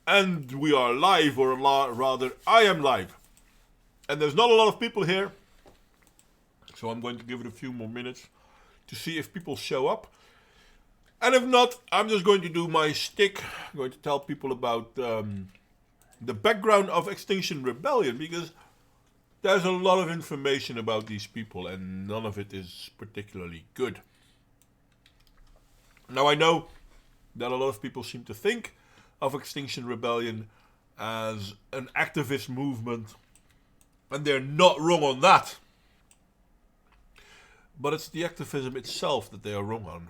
And we are live, or rather, I am live. And there's not a lot of people here, so I'm going to give it a few more minutes to see if people show up. And if not, I'm just going to do my shtick. I'm going to tell people about the background of Extinction Rebellion, because there's a lot of information about these people, and none of it is particularly good. Now, I know that a lot of people seem to think of Extinction Rebellion as an activist movement, and they're not wrong on that. But it's the activism itself that they are wrong on.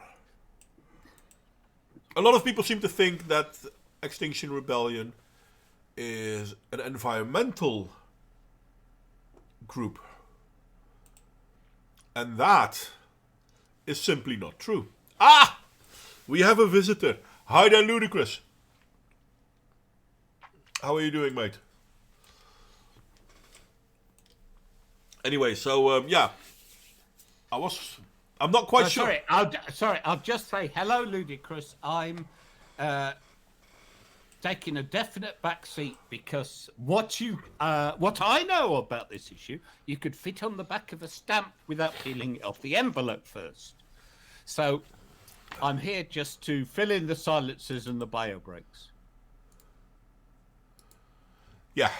A lot of people seem to think that Extinction Rebellion is an environmental group. And that is simply not true. Ah! We have a visitor. Hi there, Ludicrous. How are you doing, mate? Anyway, so, yeah. I'm not quite sure. I'll just say hello, Ludicrous. I'm taking a definite back seat because what I know about this issue, you could fit on the back of a stamp without peeling it off the envelope first. So I'm here just to fill in the silences and the bio breaks. Yeah.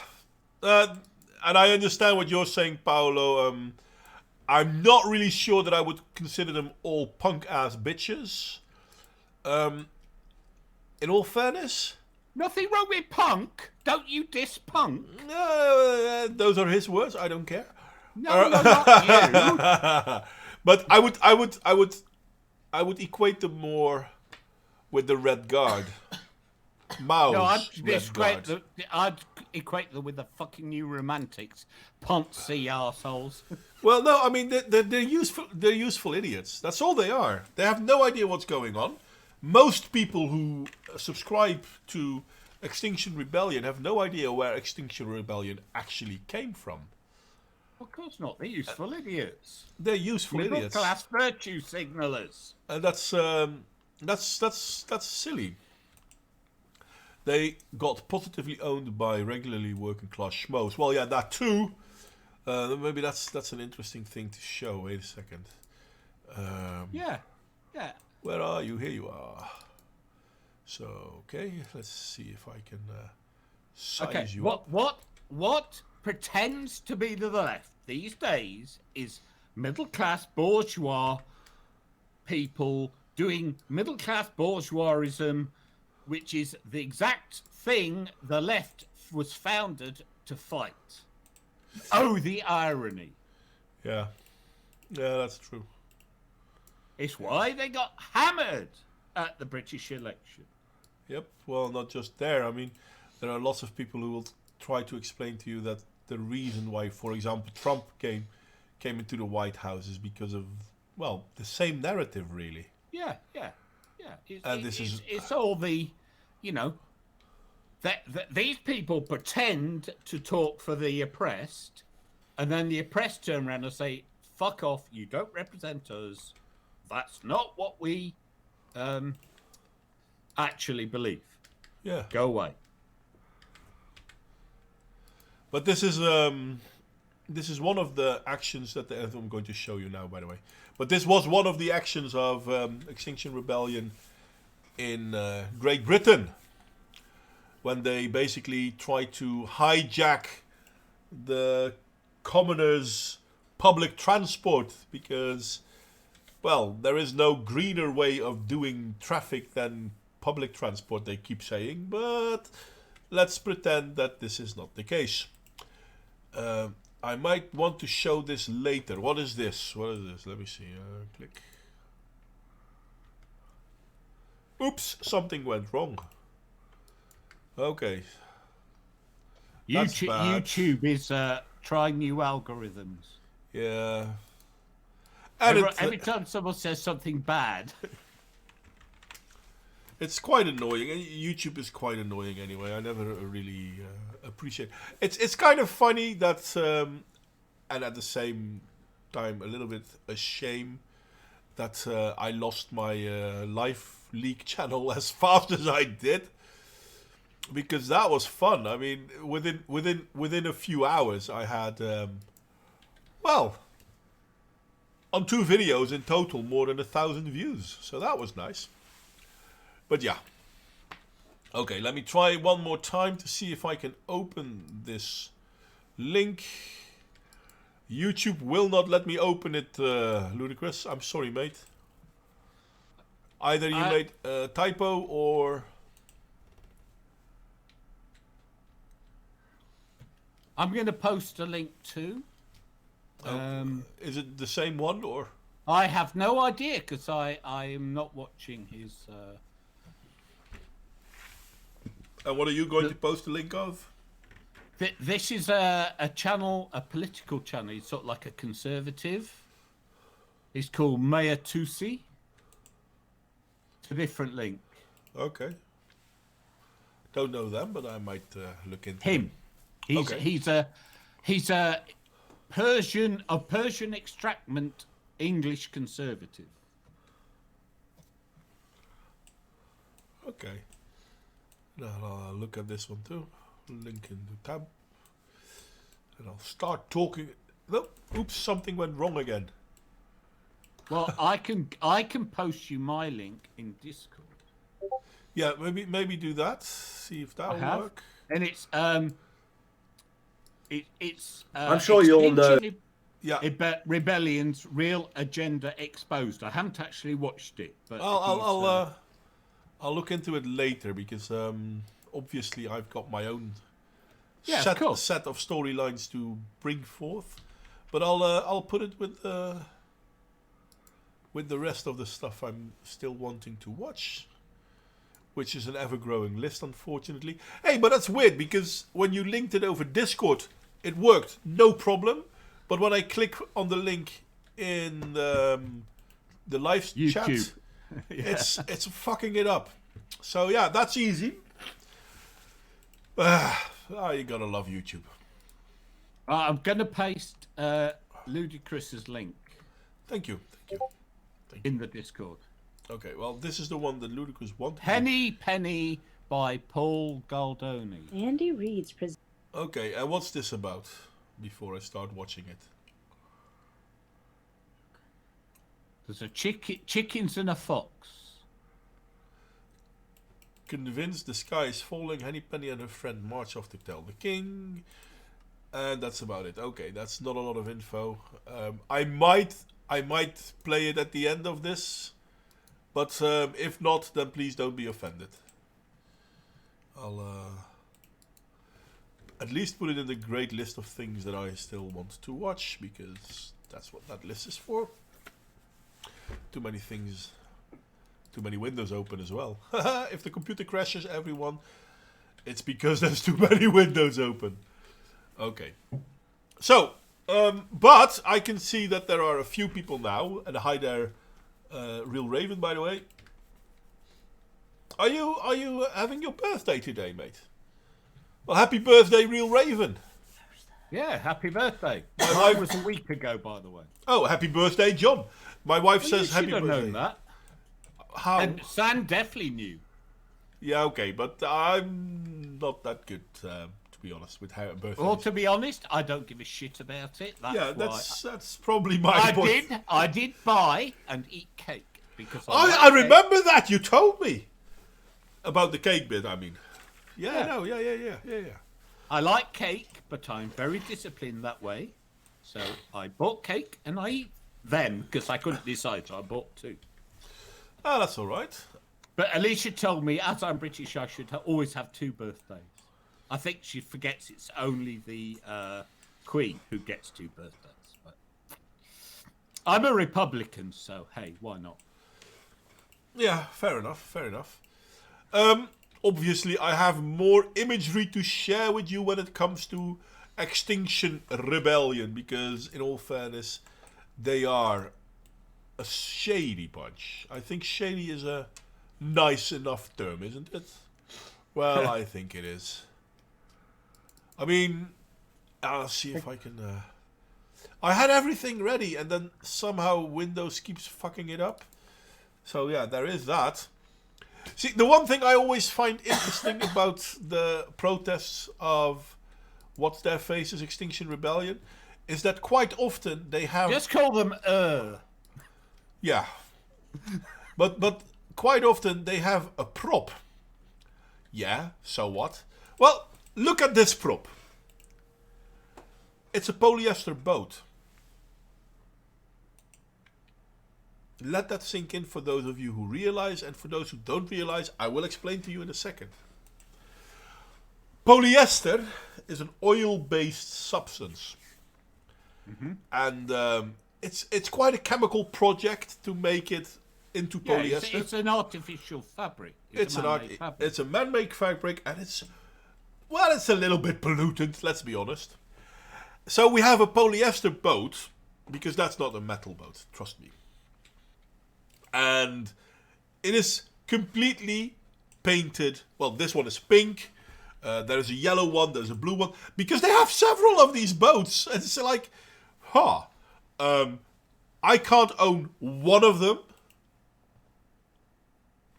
And I understand what you're saying, Paolo. I'm not really sure that I would consider them all punk-ass bitches. In all fairness... Nothing wrong with punk. Don't you diss punk? Those are his words. I don't care. No, not you. But I would equate them more with the Red Guard. Mao's Red Guard. I'd equate them with the fucking New Romantics. Poncy arseholes. Well, no, I mean, they're useful. They're useful idiots. That's all they are. They have no idea what's going on. Most people who subscribe to Extinction Rebellion have no idea where Extinction Rebellion actually came from. Of course not. They're useful idiots. They're useful idiots. Middle-class virtue signalers. That's silly. They got positively owned by regularly working class schmoes. Well, yeah, that too. Maybe that's an interesting thing to show. Wait a second. Yeah. Where are you? Here you are. So, okay, let's see if I can size you up. What pretends to be to the left these days is middle-class bourgeois people doing middle-class bourgeoisism, which is the exact thing the left was founded to fight. Oh, the irony. Yeah, that's true. It's why they got hammered at the British election. Yep, well, not just there. I mean, there are lots of people who will try to explain to you that the reason why, for example, Trump came into the White House is because of, well, the same narrative, really. Yeah. It's it's all the, that these people pretend to talk for the oppressed, and then the oppressed turn around and say, fuck off, you don't represent us. That's not what we actually believe. Yeah. Go away. But this is one of the actions that I'm going to show you now, by the way. But this was one of the actions of Extinction Rebellion in Great Britain, when they basically tried to hijack the commoners' public transport because, well, there is no greener way of doing traffic than public transport, they keep saying, but let's pretend that this is not the case. I might want to show this later. What is this? Let me see. Click. Oops, something went wrong. Okay. YouTube is trying new algorithms. Yeah. And every time someone says something bad... It's quite annoying. YouTube is quite annoying anyway. I never really appreciate it. It's kind of funny that, and at the same time a little bit a shame that I lost my Live Leak channel as fast as I did. because that was fun. I mean, within a few hours, I had well, on 2 videos in total, more than 1,000 views. So that was nice. But yeah. Okay, let me try one more time to see if I can open this link. YouTube will not let me open it, Ludicrous. I'm sorry, mate. Either you made a typo or... I'm going to post a link too. Is it the same one or? I have no idea because I am not watching his. And what are you going to post the link of? This is a channel, a political channel. He's sort of like a conservative. He's called Maya Tusi. It's a different link. Okay. Don't know them, but I might look into him. He's a Persian extractment English conservative. Okay. Now I'll look at this one too. Link in the tab. And I'll start talking. No, oops, something went wrong again. Well, I can post you my link in Discord. Yeah, maybe do that. See if that will work. And it's it's I'm sure you'll know. Yeah. Rebellion's Real Agenda Exposed. I haven't actually watched it, but I'll look into it later because obviously I've got my own set of storylines to bring forth, but I'll put it with the rest of the stuff I'm still wanting to watch, which is an ever-growing list, unfortunately. Hey, but that's weird because when you linked it over Discord, it worked, no problem. But when I click on the link in the live chat, it's fucking it up. So yeah, that's easy. You gotta love YouTube. I'm gonna paste Ludicrous's link. Thank you. In the Discord. Okay, well, this is the one that Ludicrous wanted. Penny by Paul Galdoni. Andy Reid's Okay, and what's this about? Before I start watching it. There's a chickens and a fox. Convinced the sky is falling, Henny Penny and her friend march off to tell the king. And that's about it. Okay, that's not a lot of info. I might play it at the end of this. But if not, then please don't be offended. I'll at least put it in the great list of things that I still want to watch, because that's what that list is for. Too many things, too many windows open as well. If the computer crashes, everyone, it's because there's too many windows open. Okay. So, but I can see that there are a few people now, and hi there, Real Raven, by the way. Are you having your birthday today, mate? Well, happy birthday, Real Raven. Yeah, happy birthday. Mine was a week ago, by the way. Oh, happy birthday, John. My wife says happy birthday. You should have known that. How? And Sam definitely knew. Yeah, okay, but I'm not that good, to be honest, with how birthdays. Well, to be honest, I don't give a shit about it. That's probably my point. I did buy and eat cake because I remember that you told me about the cake bit. I mean, yeah. I like cake, but I'm very disciplined that way. So I bought cake and I eat them because I couldn't decide, so I bought 2. Oh, that's all right. But Alicia told me, as I'm British, I should always have 2 birthdays. I think she forgets it's only the Queen who gets 2 birthdays. But I'm a Republican, so hey, why not? Yeah, fair enough. Obviously, I have more imagery to share with you when it comes to Extinction Rebellion, because in all fairness, they are a shady bunch. I think shady is a nice enough term, isn't it? Well, I think it is. I mean, I'll see if I can... I had everything ready, and then somehow Windows keeps fucking it up. So yeah, there is that. See, the one thing I always find interesting about the protests of What's Their Faces, Extinction Rebellion, is that quite often they have... Just call them Yeah. But quite often they have a prop. Yeah, so what? Well, look at this prop. It's a polyester boat. Let that sink in for those of you who realize, and for those who don't realize, I will explain to you in a second. Polyester is an oil-based substance. And it's quite a chemical project to make it into polyester. It's an artificial fabric. It's a man-made fabric, and it's a little bit pollutant, let's be honest. So we have a polyester boat, because that's not a metal boat, trust me. And it is completely painted. Well, this one is pink. There's a yellow one, there's a blue one, because they have several of these boats. And it's like, I can't own one of them.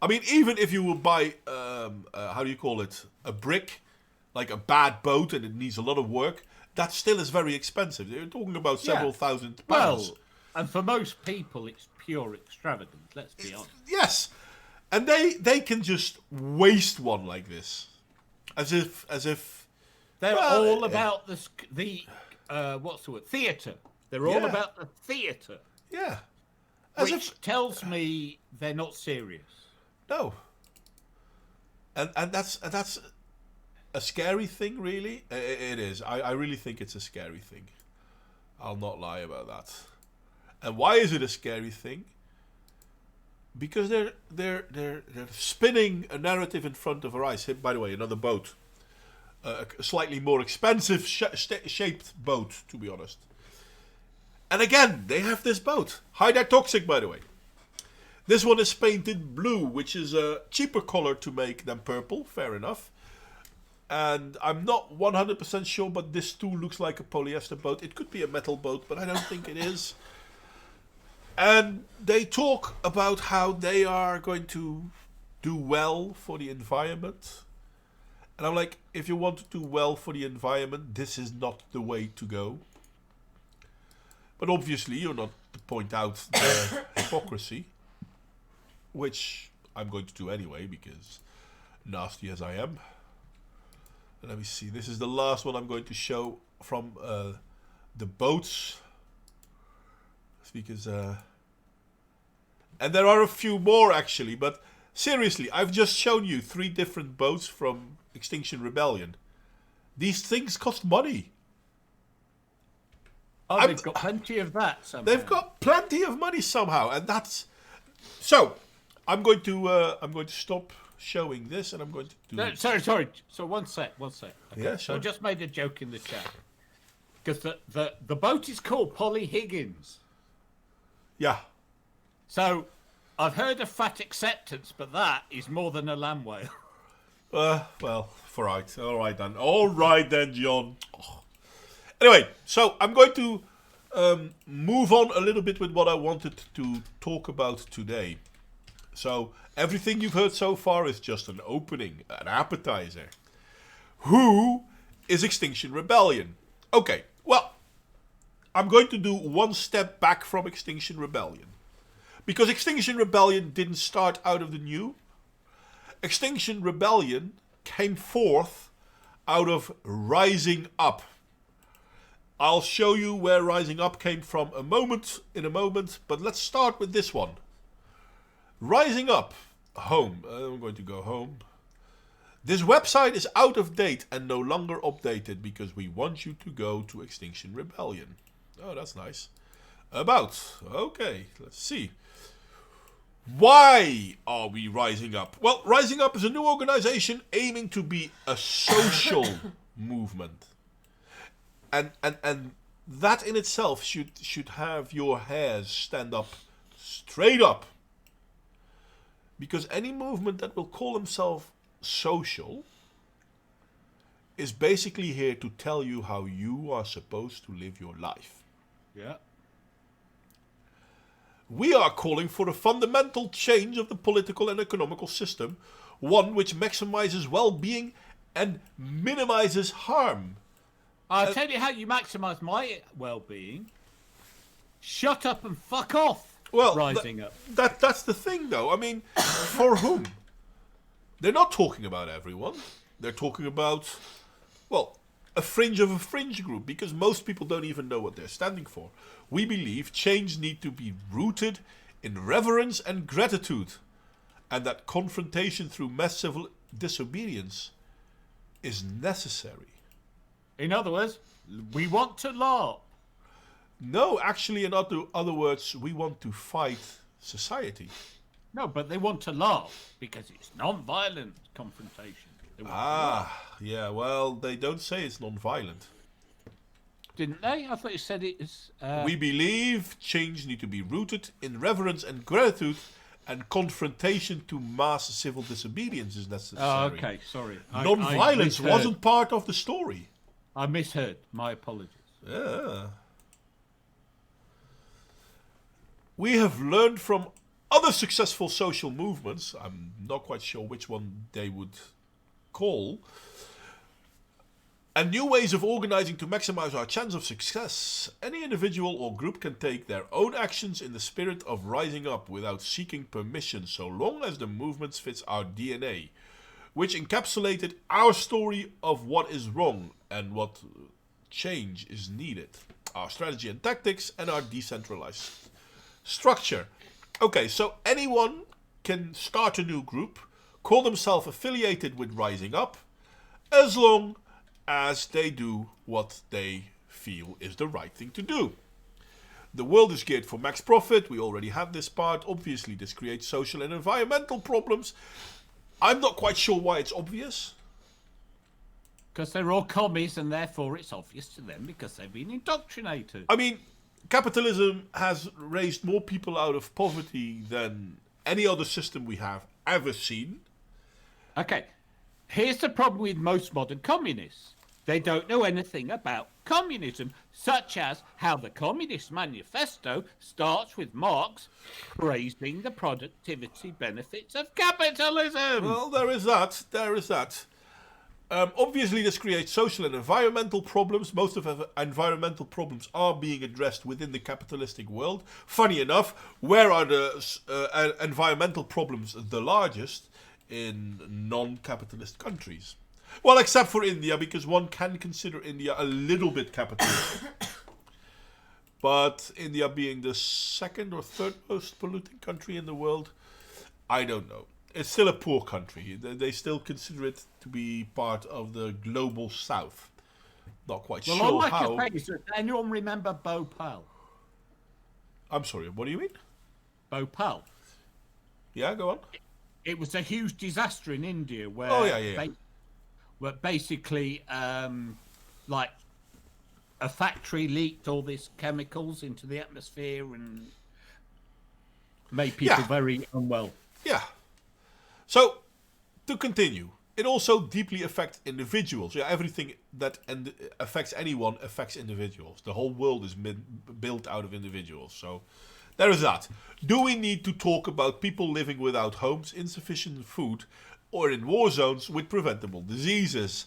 I mean, even if you would buy, how do you call it, a brick, like a bad boat, and it needs a lot of work, that still is very expensive. You're talking about several thousand pounds. Well, and for most people, it's pure extravagance, let's be honest. Yes. And they can just waste one like this. As if they're all about the what's the word? Theatre. They're all about the theatre. Yeah. Which tells me they're not serious. No. And that's a scary thing, really. It is. I really think it's a scary thing. I'll not lie about that. And why is it a scary thing? Because they're spinning a narrative in front of our eyes. By the way, another boat, a slightly more expensive shaped boat, to be honest. And again, they have this boat. High toxic, by the way. This one is painted blue, which is a cheaper color to make than purple. Fair enough. And I'm not 100% sure, but this too looks like a polyester boat. It could be a metal boat, but I don't think it is. And they talk about how they are going to do well for the environment. And I'm like, if you want to do well for the environment, this is not the way to go. But obviously, you're not to point out the hypocrisy, which I'm going to do anyway, because nasty as I am. And let me see, this is the last one I'm going to show from the boats. Because, and there are a few more actually, but seriously, I've just shown you 3 different boats from Extinction Rebellion. These things cost money. Oh, they've got plenty of that somehow. They've got plenty of money somehow, and that's... So, I'm going to stop showing this, and I'm going to do... No, sorry. So one sec. Okay. Yeah, sure. So I just made a joke in the chat. Because the boat is called Polly Higgins. Yeah. So, I've heard of fat acceptance, but that is more than a lamb whale. Well, all right then, John. Oh. Anyway, so I'm going to move on a little bit with what I wanted to talk about today. So, everything you've heard so far is just an opening, an appetizer. Who is Extinction Rebellion? Okay, well, I'm going to do one step back from Extinction Rebellion. Because Extinction Rebellion didn't start out of the new. Extinction Rebellion came forth out of Rising Up. I'll show you where Rising Up came from in a moment, but let's start with this one. Rising Up, home. I'm going to go home. This website is out of date and no longer updated because we want you to go to Extinction Rebellion. Oh, that's nice. About. Okay, let's see. Why are we rising up? Well, Rising Up is a new organization aiming to be a social movement. And that in itself should have your hairs stand up straight up. Because any movement that will call himself social is basically here to tell you how you are supposed to live your life. Yeah. We are calling for a fundamental change of the political and economical system, one which maximizes well-being and minimizes harm. I'll tell you how you maximise my well-being. Shut up and fuck off. Well, rising up. That's the thing, though. I mean, for whom? They're not talking about everyone. They're talking about, well, a fringe of a fringe group, because most people don't even know what they're standing for. We believe change need to be rooted in reverence and gratitude, and that confrontation through mass civil disobedience is necessary. In other words, we want to laugh. No, actually, in other words, we want to fight society. No, but they want to laugh because it's non-violent confrontation. They want to laugh. Yeah, well, they don't say it's non-violent. Didn't they? I thought you said it is. We believe change need to be rooted in reverence and gratitude, and confrontation to mass civil disobedience is necessary. Oh, okay, sorry. Non-violence I wasn't part of the story. I misheard. My apologies. Yeah. We have learned from other successful social movements, I'm not quite sure which one they would call, and new ways of organizing to maximize our chance of success. Any individual or group can take their own actions in the spirit of rising up without seeking permission, so long as the movement fits our DNA, which encapsulated our story of what is wrong and what change is needed, our strategy and tactics, and our decentralized structure. Okay, so anyone can start a new group, call themselves affiliated with Rising Up, as long as they do what they feel is the right thing to do. The world is geared for max profit. We already have this part. Obviously, this creates social and environmental problems. I'm not quite sure why it's obvious. Because they're all commies, and therefore it's obvious to them because they've been indoctrinated. I mean, capitalism has raised more people out of poverty than any other system we have ever seen. Okay, here's the problem with most modern communists. They don't know anything about communism, such as how the Communist Manifesto starts with Marx praising the productivity benefits of capitalism. Well, there is that. Obviously, this creates social and environmental problems. Most of the environmental problems are being addressed within the capitalistic world. Funny enough, where are the environmental problems the largest? In non-capitalist countries. Well, except for India, because one can consider India a little bit capitalist. But India being the second or third most polluting country in the world, I don't know. It's still a poor country. They still consider it to be part of the global south. Not quite sure Well, how. Does anyone remember Bhopal? I'm sorry, what do you mean? Bhopal. Yeah, go on. It was a huge disaster in India where, where basically, like, a factory leaked all these chemicals into the atmosphere and made people very unwell. Yeah. So, to continue, it also deeply affects individuals. Yeah, everything that affects anyone affects individuals. The whole world is built out of individuals. So, there is that. Do we need to talk about people living without homes, insufficient food, or in war zones with preventable diseases?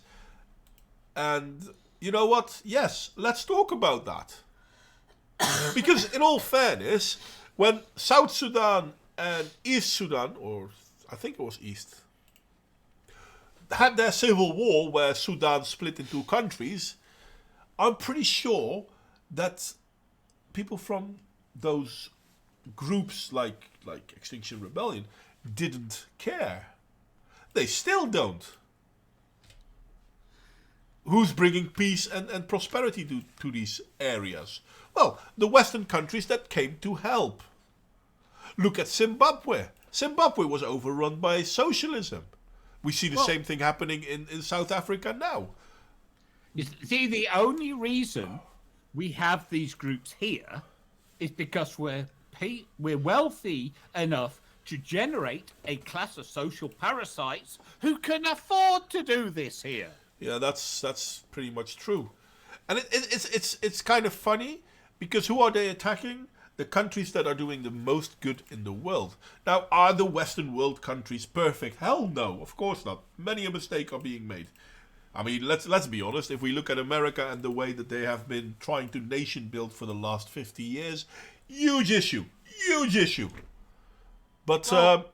And you know what? Yes, let's talk about that. Because in all fairness, when South Sudan and East Sudan, or I think it was East, had their civil war where Sudan split into two countries, I'm pretty sure that people from those groups like Extinction Rebellion didn't care. They still don't. Who's bringing peace and prosperity to these areas? Well, the Western countries that came to help. Look at Zimbabwe. Zimbabwe was overrun by socialism. We see the same thing happening in South Africa now. You see, the only reason we have these groups here is because we're wealthy enough to generate a class of social parasites who can afford to do this here. Yeah, that's pretty much true. And it's kind of funny because who are they attacking? the countries that are doing the most good in the world. Now, are the Western world countries perfect? Hell no, of course not. Many a mistake are being made. I mean, let's be honest. If we look at America and the way that they have been trying to nation build for the last 50 years, huge issue. But Well,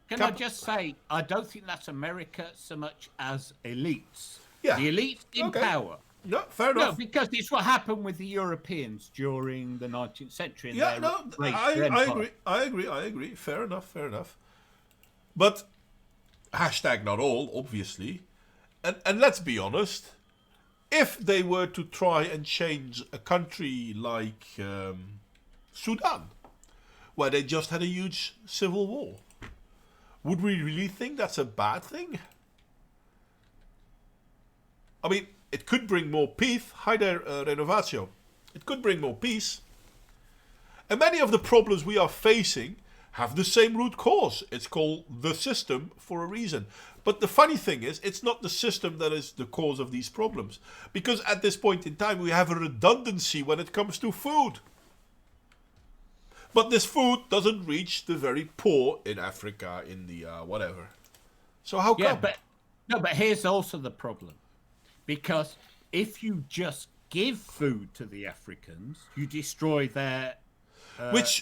Can I just say, I don't think that's America so much as elites. Yeah. The elites in Okay. power. no, fair No, enough. because it's what happened with the Europeans during the 19th century. And Yeah, their no, race I empire. agree. Fair enough. But hashtag not all, obviously. And let's be honest, if they were to try and change a country like Sudan, where they just had a huge civil war, would we really think that's a bad thing? I mean, it could bring more peace. Hi there, Renovatio. It could bring more peace. And many of the problems we are facing have the same root cause. It's called the system for a reason. But the funny thing is, it's not the system that is the cause of these problems. Because at this point in time, we have a redundancy when it comes to food. But this food doesn't reach the very poor in Africa, India, whatever. So how come? Yeah, but here's also the problem. Because if you just give food to the Africans, you destroy their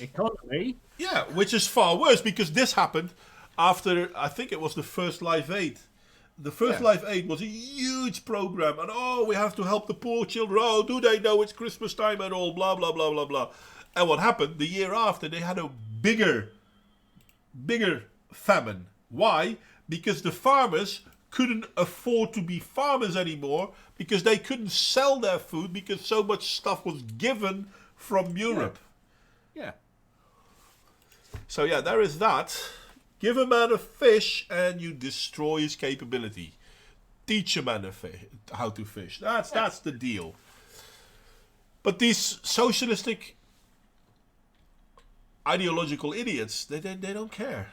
economy. Yeah, which is far worse because this happened after, I think it was the first Live Aid. The first Live Aid was a huge program, and we have to help the poor children. Oh, do they know it's Christmas time and all, blah, blah, blah, blah, blah. And what happened? The year after, they had a bigger famine. Why? Because the farmers couldn't afford to be farmers anymore because they couldn't sell their food because so much stuff was given from Europe. Yeah. So yeah, there is that. Give a man a fish and you destroy his capability. Teach a man how to fish. That's the deal. But these socialistic ideological idiots, they don't care.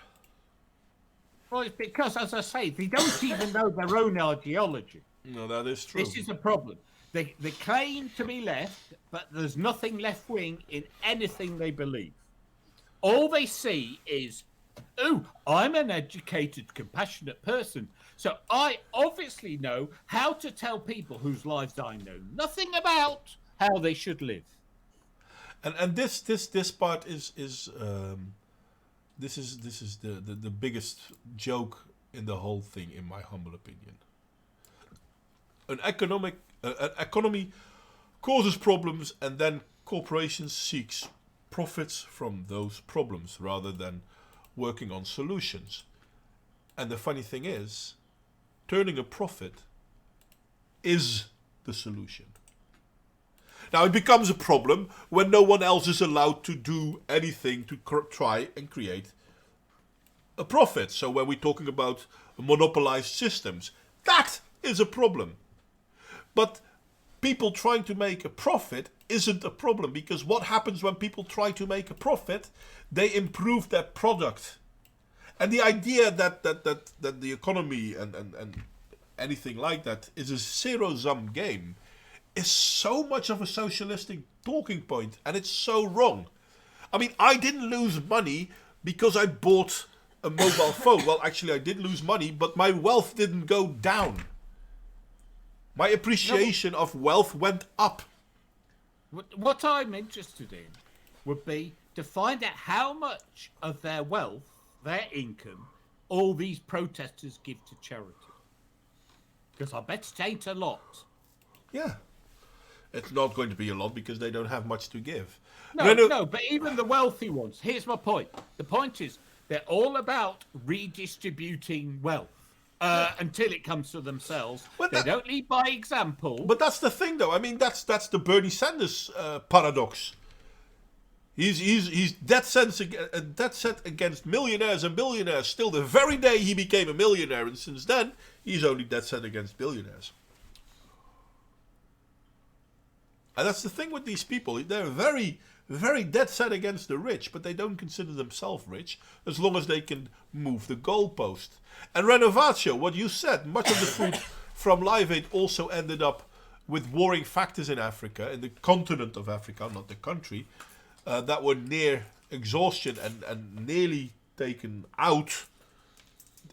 Well, it's because, as I say, they don't even know their own ideology. No, that is true. This is a problem. They claim to be left, but there's nothing left wing in anything they believe. All they see is, oh, I'm an educated, compassionate person, so I obviously know how to tell people whose lives I know nothing about how they should live. And this part is this is the biggest joke in the whole thing, in my humble opinion. An economy causes problems, and then corporations seeks profits from those problems rather than working on solutions. And the funny thing is, turning a profit is the solution. Now it becomes a problem when no one else is allowed to do anything to try and create a profit. So when we're talking about monopolized systems, that is a problem. But people trying to make a profit isn't a problem, because what happens when people try to make a profit? They improve their product. And the idea that the economy and anything like that is a zero-sum game is so much of a socialistic talking point, and it's so wrong. I mean, I didn't lose money because I bought a mobile phone. Well, actually, I did lose money, but my wealth didn't go down. My appreciation of wealth went up. What I'm interested in would be to find out how much of their wealth, their income, all these protesters give to charity. Because I bet it ain't a lot. Yeah. It's not going to be a lot because they don't have much to give. No, but even the wealthy ones. Here's my point. The point is they're all about redistributing wealth until it comes to themselves. They don't lead by example. But that's the thing, though. I mean, that's the Bernie Sanders paradox. He's dead set against millionaires and billionaires. Still, the very day he became a millionaire, and since then, he's only dead set against billionaires. And that's the thing with these people. They're very, very dead set against the rich, but they don't consider themselves rich as long as they can move the goalpost. And Renovatio, what you said, much of the food from Live Aid also ended up with warring factors in Africa, in the continent of Africa, not the country. that were near exhaustion and nearly taken out,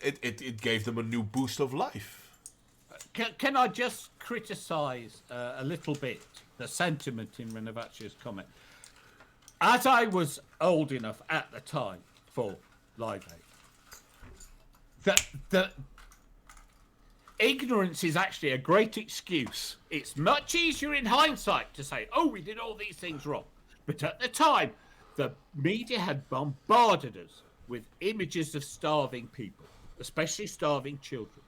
it gave them a new boost of life. Can I just criticise a little bit the sentiment in Renavachia's comment? As I was old enough at the time for Live Aid, the ignorance is actually a great excuse. It's much easier in hindsight to say, oh, we did all these things wrong. But at the time, the media had bombarded us with images of starving people, especially starving children.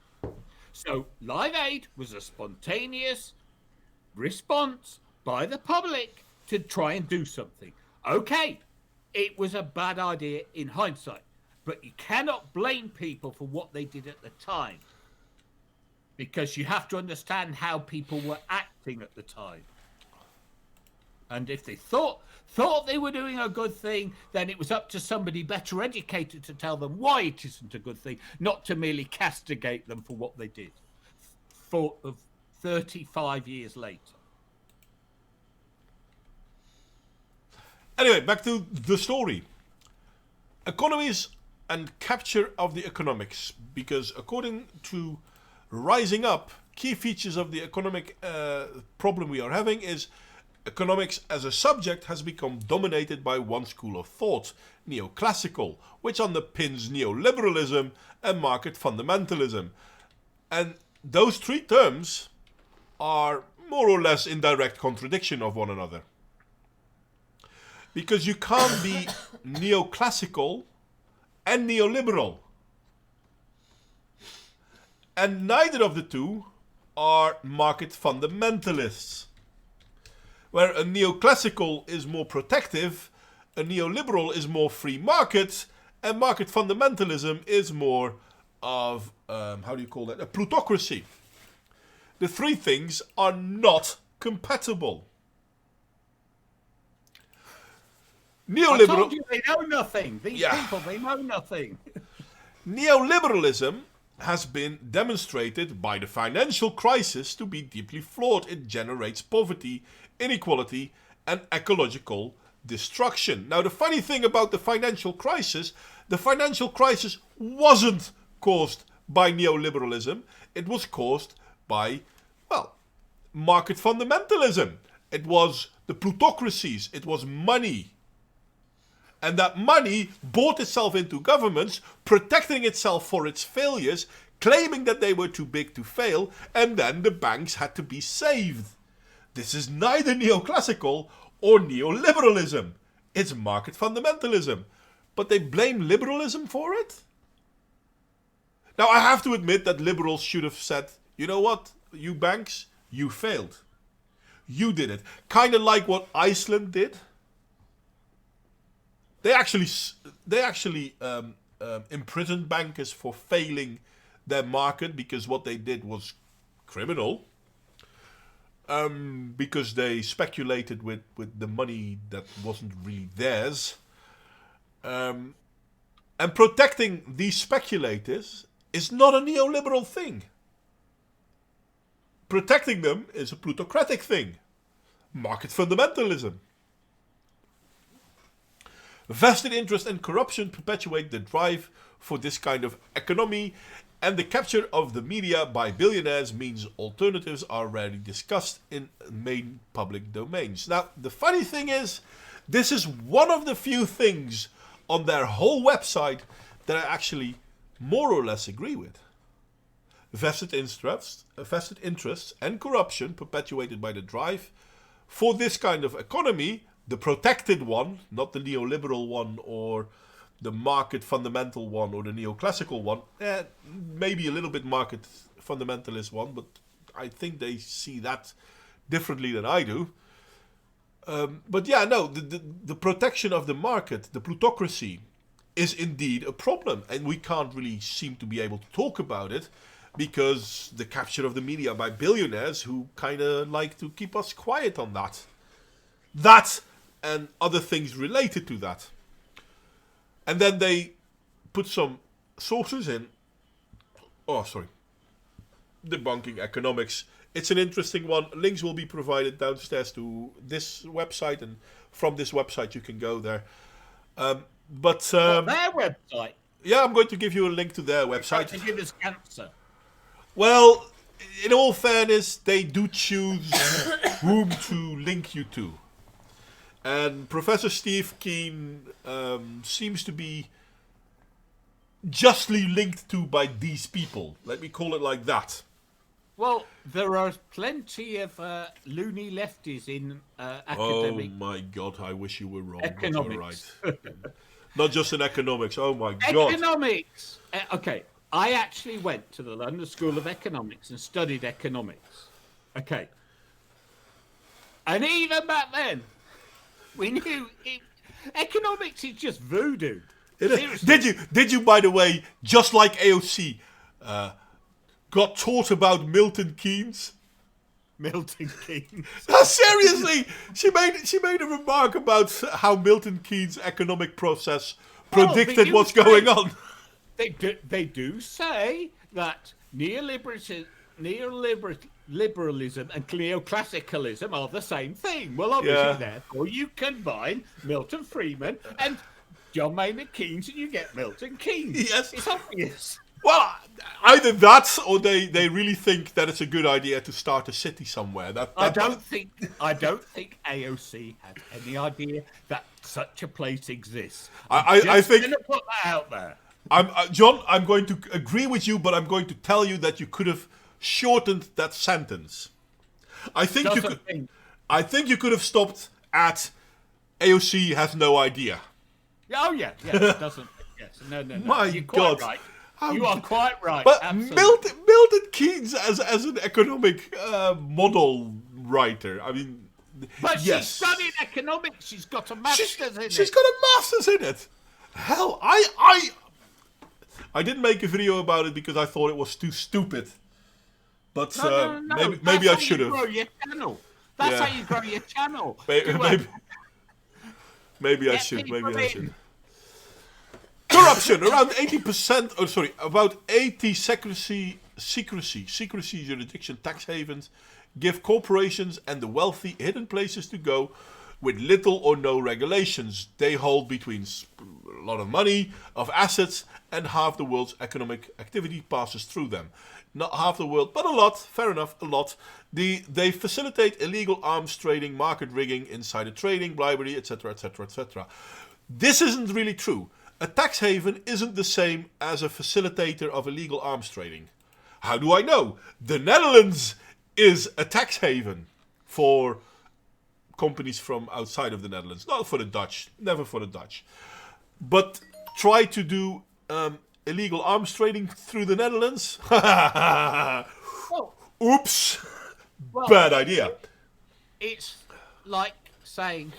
So Live Aid was a spontaneous response by the public to try and do something. Okay, it was a bad idea in hindsight, but you cannot blame people for what they did at the time, because you have to understand how people were acting at the time. And if they thought they were doing a good thing, then it was up to somebody better educated to tell them why it isn't a good thing, not to merely castigate them for what they did. 35 years later. Anyway, back to the story. Economies and capture of the economics. Because according to Rising Up, key features of the economic problem we are having is economics as a subject has become dominated by one school of thought, neoclassical, which underpins neoliberalism and market fundamentalism. And those three terms are more or less in direct contradiction of one another. Because you can't be neoclassical and neoliberal. And neither of the two are market fundamentalists. Where a neoclassical is more protective, a neoliberal is more free market, and market fundamentalism is more of, how do you call that, a plutocracy. The three things are not compatible. I told you they know nothing. These people, they know nothing. Neoliberalism has been demonstrated by the financial crisis to be deeply flawed. It generates poverty, inequality, and ecological destruction. Now, the funny thing about the financial crisis wasn't caused by neoliberalism. It was caused by, well, market fundamentalism. It was the plutocracies. It was money. And that money bought itself into governments, protecting itself for its failures, claiming that they were too big to fail, and then the banks had to be saved. This is neither neoclassical or neoliberalism. It's market fundamentalism. But they blame liberalism for it? Now, I have to admit that liberals should have said, you know what, you banks, you failed. You did it. Kind of like what Iceland did. They actually imprisoned bankers for failing their market because what they did was criminal. Because they speculated with the money that wasn't really theirs. And protecting these speculators is not a neoliberal thing. Protecting them is a plutocratic thing. Market fundamentalism. Vested interest and corruption perpetuate the drive for this kind of economy, and the capture of the media by billionaires means alternatives are rarely discussed in main public domains. Now, the funny thing is, this is one of the few things on their whole website that I actually more or less agree with. Vested interests and corruption perpetuated by the drive for this kind of economy, the protected one, not the neoliberal one or the market fundamental one or the neoclassical one, maybe a little bit market fundamentalist one, but I think they see that differently than I do. But yeah, no, the protection of the market, the plutocracy, is indeed a problem, and we can't really seem to be able to talk about it because the capture of the media by billionaires who kind of like to keep us quiet on that. That and other things related to that. And then they put some sources in. Debunking economics it's an interesting one. Links will be provided downstairs to this website, and from this website you can go there. Their website. Yeah, I'm going to give you a link to their website. To give us cancer. Well, in all fairness, they do choose whom to link you to. And Professor Steve Keen seems to be justly linked to by these people. Let me call it like that. Well, there are plenty of loony lefties in academic. Oh my God, I wish you were wrong. Economics. But you're right. Not just in economics. Oh my God. Economics. Okay, I actually went to the London School of Economics and studied economics. Okay. And even back then, we knew economics is just voodoo. Did you, by the way, just like AOC, got taught about Milton Keynes? Milton Keynes. No, seriously, she made a remark about how Milton Keynes' economic process predicted what's going on. They do say that neoliberalism and neoclassicalism are the same thing. Well, obviously, therefore, you combine Milton Friedman and John Maynard Keynes, and you get Milton Keynes. Yes, it's obvious. Well, either that, or they really think that it's a good idea to start a city somewhere. I don't think AOC has any idea that such a place exists. I think I'm going to put that out there. John, I'm going to agree with you, but I'm going to tell you that you could have shortened that sentence. I think you could have stopped at AOC has no idea. Oh yeah, it doesn't. Yes, no. My You're God. quite right. You are quite right. But absolutely. Milton Keynes as an economic model writer. I mean, but yes. She studied economics. She's got a master's in it. She's got a master's in it. Hell, I didn't make a video about it because I thought it was too stupid. But no. maybe I should have. That's how you grow your channel. Maybe I should. Corruption, around 80%. About 80 secrecy jurisdiction tax havens give corporations and the wealthy hidden places to go with little or no regulations. They hold between a lot of money, of assets, and half the world's economic activity passes through them. Not half the world, but a lot. Fair enough, a lot. They facilitate illegal arms trading, market rigging, insider trading, bribery, etc., etc., etc. This isn't really true. A tax haven isn't the same as a facilitator of illegal arms trading. How do I know? The Netherlands is a tax haven for companies from outside of the Netherlands. Not for the Dutch. Never for the Dutch. But try to do illegal arms trading through the Netherlands? Oops. Bad idea. It's like saying,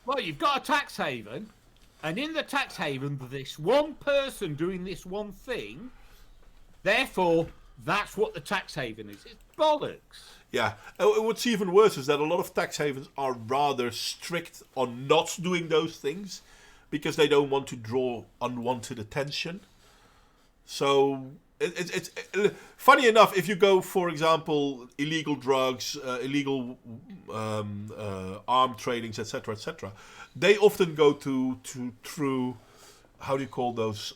well, you've got a tax haven, and in the tax haven, this one person doing this one thing, therefore, that's what the tax haven is. It's bollocks. Yeah. What's even worse is that a lot of tax havens are rather strict on not doing those things because they don't want to draw unwanted attention. So it's funny enough, if you go, for example, illegal drugs, illegal arm tradings, etc., they often go through, how do you call those?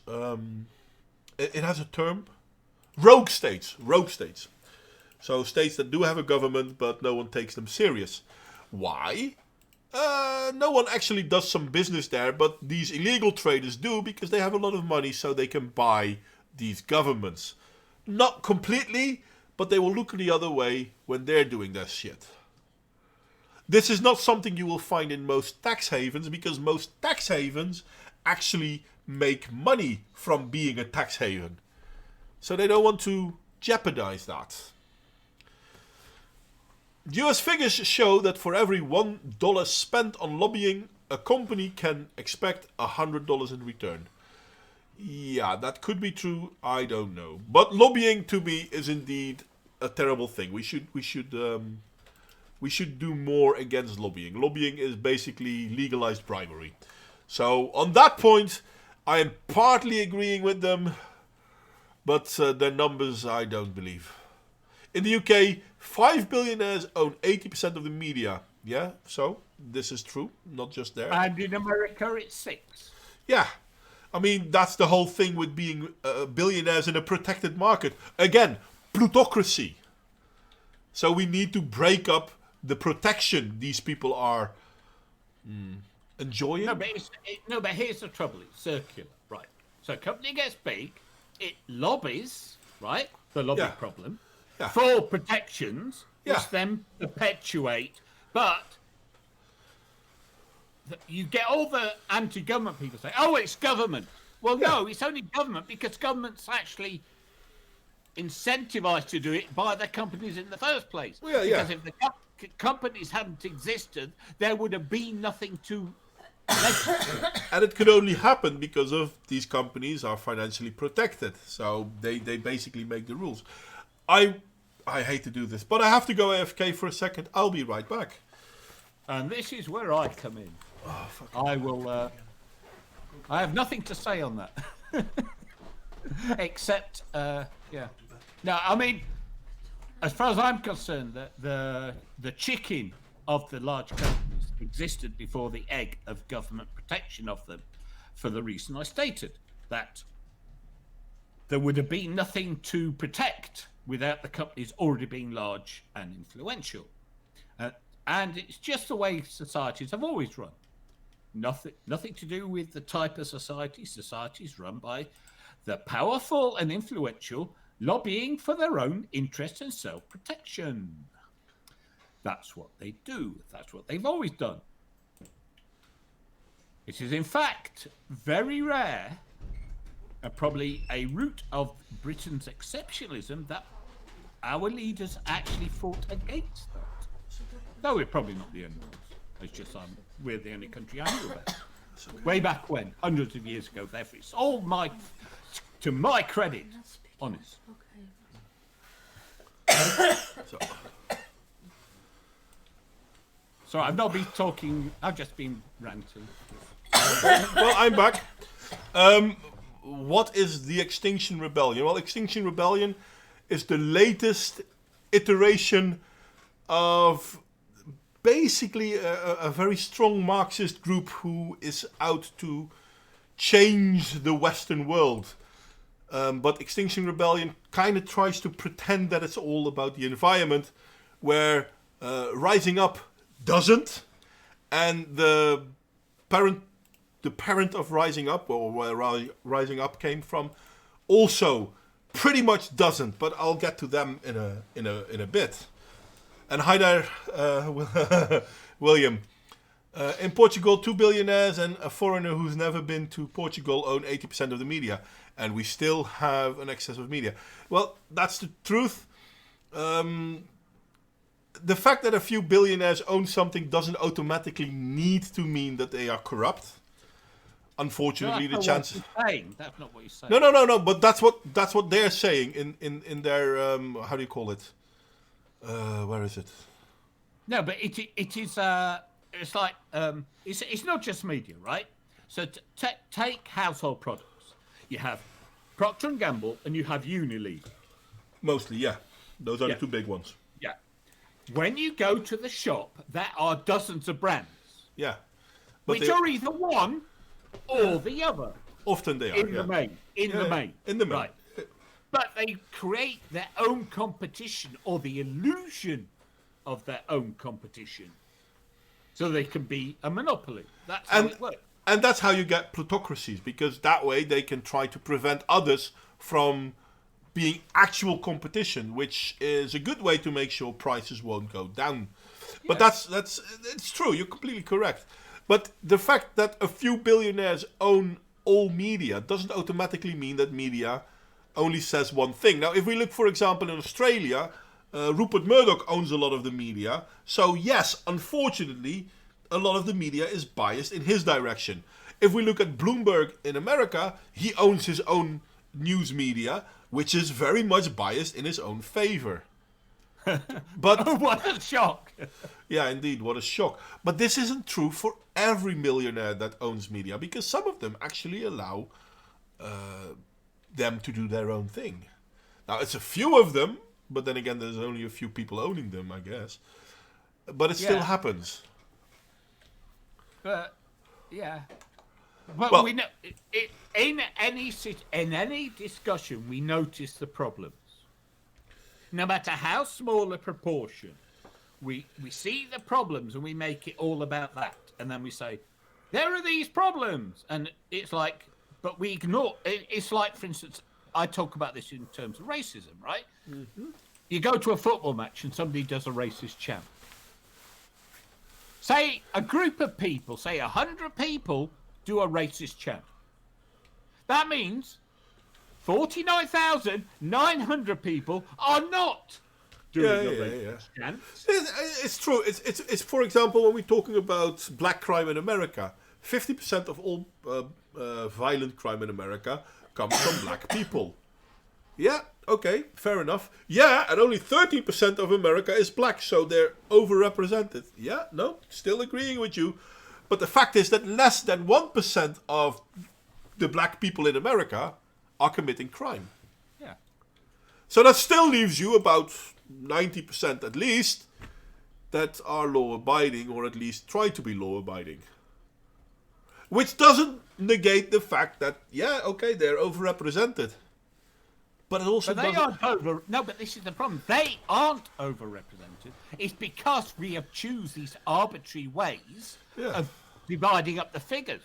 It has a term. Rogue states. So states that do have a government, but no one takes them serious. Why? No one actually does some business there, but these illegal traders do because they have a lot of money, so they can buy these governments. Not completely, but they will look the other way when they're doing their shit. This is not something you will find in most tax havens, because most tax havens actually make money from being a tax haven. So they don't want to jeopardize that. US figures show that for every $1 spent on lobbying, a company can expect $100 in return. Yeah, that could be true. I don't know. But lobbying to me is indeed a terrible thing. We should do more against lobbying. Lobbying is basically legalized bribery. So on that point, I am partly agreeing with them, but their numbers I don't believe. In the UK, 5 billionaires own 80% of the media. Yeah, so this is true, not just there. And in America, it's 6. Yeah. I mean, that's the whole thing with being billionaires in a protected market. Again, plutocracy. So we need to break up the protection these people are enjoying. No, but here's the trouble. It's circular, right? So a company gets big, it lobbies, right? The lobby problem. Yeah. For protections, Yeah. which then perpetuate. But you get all the anti-government people say, "Oh, it's government." Well, no, it's only government because government's actually incentivized to do it by the companies in the first place. Well, because if the companies hadn't existed, there would have been nothing to legislate. And it could only happen because of these companies are financially protected. So they basically make the rules. I hate to do this, but I have to go AFK for a second. I'll be right back. And this is where I come in. I will. I have nothing to say on that, except No, I mean, as far as I'm concerned, the chicken of the large companies existed before the egg of government protection of them, for the reason I stated, that there would have been nothing to protect without the companies already being large and influential. And it's just the way societies have always run. Nothing to do with the type of society. Societies run by the powerful and influential lobbying for their own interest and self-protection. That's what they do. That's what they've always done. It is, in fact, very rare, and probably a root of Britain's exceptionalism, that our leaders actually fought against that. No, we're probably not the only ones. It's just we're the only country I knew about. Way back when, hundreds of years ago, therefore it's all to my credit, honest. Sorry, I've not been talking, I've just been ranting. Well, I'm back. What is the Extinction Rebellion? Well, Extinction Rebellion is the latest iteration of basically a very strong Marxist group who is out to change the Western world. But Extinction Rebellion kind of tries to pretend that it's all about the environment, where Rising Up doesn't, and the parent of Rising Up, or where Rising Up came from, also pretty much doesn't. But I'll get to them in a bit. And hi there, William. In Portugal, 2 billionaires and a foreigner who's never been to Portugal own 80% of the media. And we still have an excess of media. Well, that's the truth. The fact that a few billionaires own something doesn't automatically need to mean that they are corrupt. Unfortunately, the chances. That's not what you're saying. No. But that's what they're saying in their how do you call it? Where is it? No, but it is. It's like it's not just media, right? So take household products. You have Procter and Gamble, and you have Unilever. Mostly, yeah. Those are the two big ones. Yeah. When you go to the shop, there are dozens of brands. Yeah. Which are either one or the other. Often they are. In the main. In the main. Right. But they create their own competition, or the illusion of their own competition, so they can be a monopoly. That's how it works. And that's how you get plutocracies, because that way they can try to prevent others from being actual competition, which is a good way to make sure prices won't go down. But that's it's true. You're completely correct. But the fact that a few billionaires own all media doesn't automatically mean that media only says one thing. Now, if we look, for example, in Australia, Rupert Murdoch owns a lot of the media. So yes, unfortunately, a lot of the media is biased in his direction. If we look at Bloomberg in America, he owns his own news media, which is very much biased in his own favor. But what a shock! Yeah, indeed, what a shock. But this isn't true for every millionaire that owns media, because some of them actually allow them to do their own thing. Now, it's a few of them, But then again, there's only a few people owning them, I guess. But it still happens. But yeah, but Well, we know in any discussion we notice the problems. No matter how small a proportion, we see the problems and we make it all about that, and then we say there are these problems, and it's like, but we ignore. It's like, for instance, I talk about this in terms of racism, right? Mm-hmm. You go to a football match and somebody does a racist chant. Say a group of people, say 100 people, do a racist chant. That means 49,900 people are not doing a racist chant. It's true. It's for example, when we're talking about black crime in America, 50% of all violent crime in America comes from black people. Yeah, okay, fair enough. Yeah, and only 13% of America is black, so they're overrepresented. Yeah, no, still agreeing with you. But the fact is that less than 1% of the black people in America are committing crime. Yeah. So that still leaves you about 90% at least that are law-abiding, or at least try to be law-abiding. Which doesn't negate the fact that, yeah, okay, they're overrepresented. But it also doesn't... No, but this is the problem. They aren't overrepresented. It's because we have choose these arbitrary ways of dividing up the figures.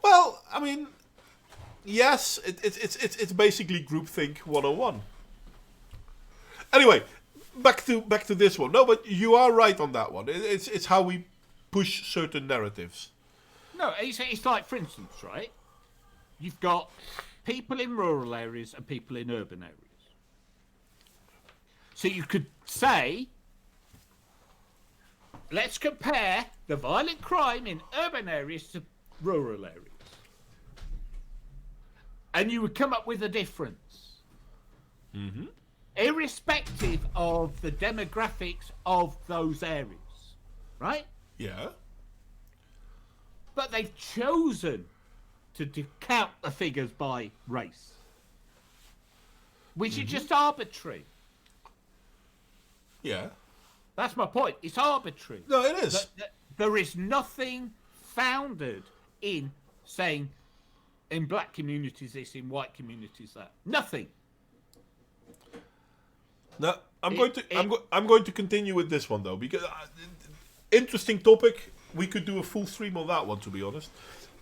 Well, I mean, yes, it's basically groupthink 101. Anyway, back to this one. No, but you are right on that one. It's how we push certain narratives. No, it's like, for instance, right? You've got people in rural areas and people in urban areas. So you could say, let's compare the violent crime in urban areas to rural areas. And you would come up with a difference. Mm-hmm. Irrespective of the demographics of those areas. Right? Yeah. But they've chosen to count the figures by race, which is just arbitrary. Yeah. That's my point. It's arbitrary. No, it is. There is nothing founded in saying in black communities this, in white communities that. Nothing. No, I'm going to continue with this one though, because interesting topic. We could do a full stream on that one, to be honest.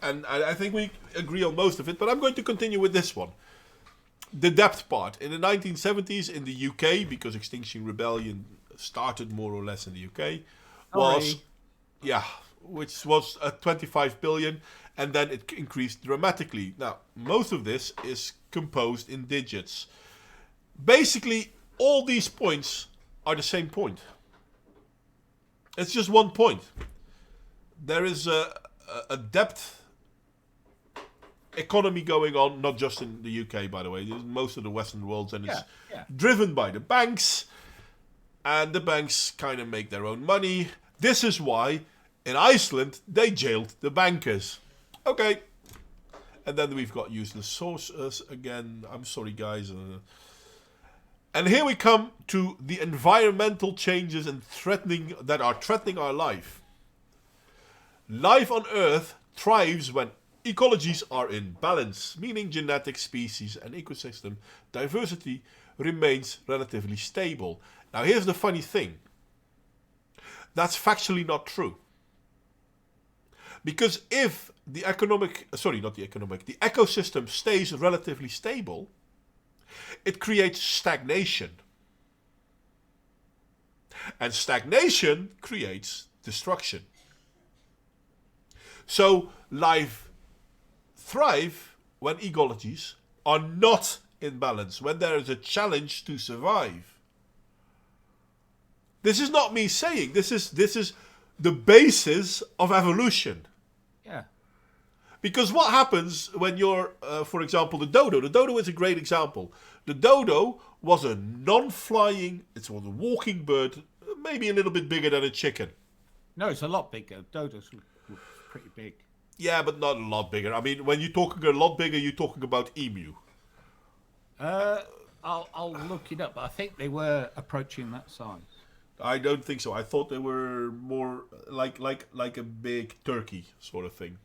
And I think we agree on most of it, but I'm going to continue with this one. The depth part. In the 1970s in the UK, because Extinction Rebellion started more or less in the UK, which was 25 billion, and then it increased dramatically. Now, most of this is composed in digits. Basically, all these points are the same point. It's just one point. There is a depth economy going on, not just in the UK, by the way, most of the Western world, and it's driven by the banks, and the banks kind of make their own money. This is why in Iceland they jailed the bankers. Okay. And then we've got useless sources again. I'm sorry, guys. And here we come to the environmental changes that are threatening our life. Life on Earth thrives when ecologies are in balance, meaning genetic, species and ecosystem diversity remains relatively stable. Now here's the funny thing. That's factually not true. Because if the ecosystem stays relatively stable, it creates stagnation. And stagnation creates destruction. So life thrives when ecologies are not in balance, when there is a challenge to survive. This is not me saying, this is the basis of evolution. Yeah. Because what happens when you're, for example, the dodo. The dodo is a great example. The dodo was a non-flying, it was a walking bird, maybe a little bit bigger than a chicken. No, it's a lot bigger. Dodos were pretty big. Yeah, but not a lot bigger. I mean, when you're talking a lot bigger, you're talking about emu. I'll look it up. I think they were approaching that size. I don't think so. I thought they were more like a big turkey sort of thing.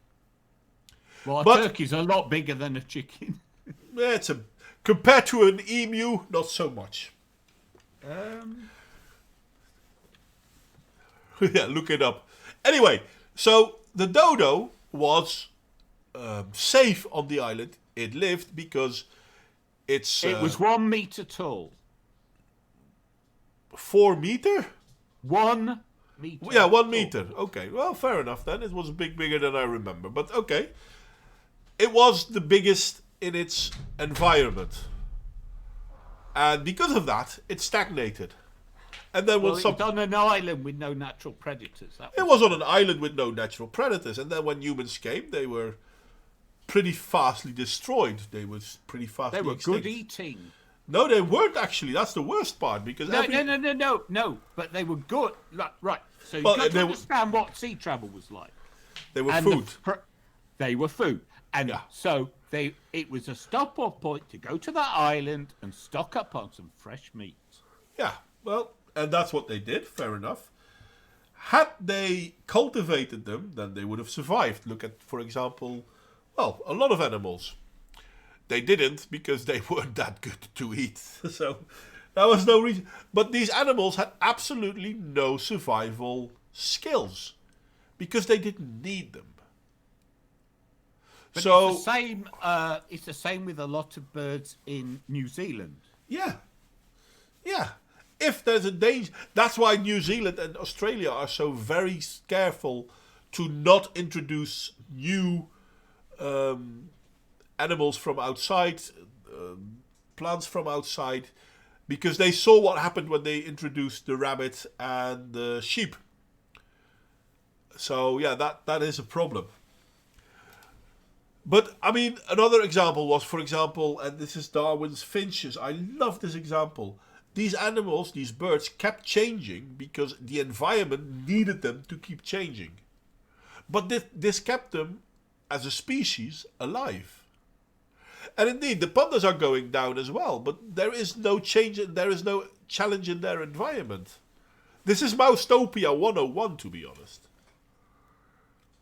Well, a But- turkey's a lot bigger than a chicken. Yeah, compared to an emu, not so much. Yeah, look it up. Anyway, so the dodo was safe on the island. It lived because it's It was 1 meter tall. 4 meter. 1 meter. Yeah, 1 tall. meter. Okay, well, fair enough then. It was a bit bigger than I remember, but okay. It was the biggest in its environment, and because of that, it stagnated. And then Well, when it some was on an island with no natural predators. That It was, was on an island with no natural predators, and then when humans came, they were pretty fastly destroyed. They were pretty fastly they were extinct. good eating. No, they weren't actually. That's the worst part because No. But they were good. Right. So you've Well, got to they were- understand what sea travel was like. they were And food. they were food, and Yeah. so it was a stop-off point to go to that island and stock up on some fresh meat. Yeah, well, and that's what they did. Fair enough. Had they cultivated them, then they would have survived. Look at, for example, well, a lot of animals. They didn't because they weren't that good to eat. So that was no reason. But these animals had absolutely no survival skills because they didn't need them. But So it's the same. It's the same with a lot of birds in New Zealand. yeah. If there's a danger, that's why New Zealand and Australia are so very careful to not introduce new animals from outside, plants from outside, because they saw what happened when they introduced the rabbit and the sheep. So yeah, that is a problem. But I mean, another example was, for example, and this is Darwin's finches. I love this example. These animals, these birds, kept changing because the environment needed them to keep changing. But this kept them, as a species, alive. And indeed, the pandas are going down as well, but there is no change, there is no challenge in their environment. This is Moustopia 101, to be honest.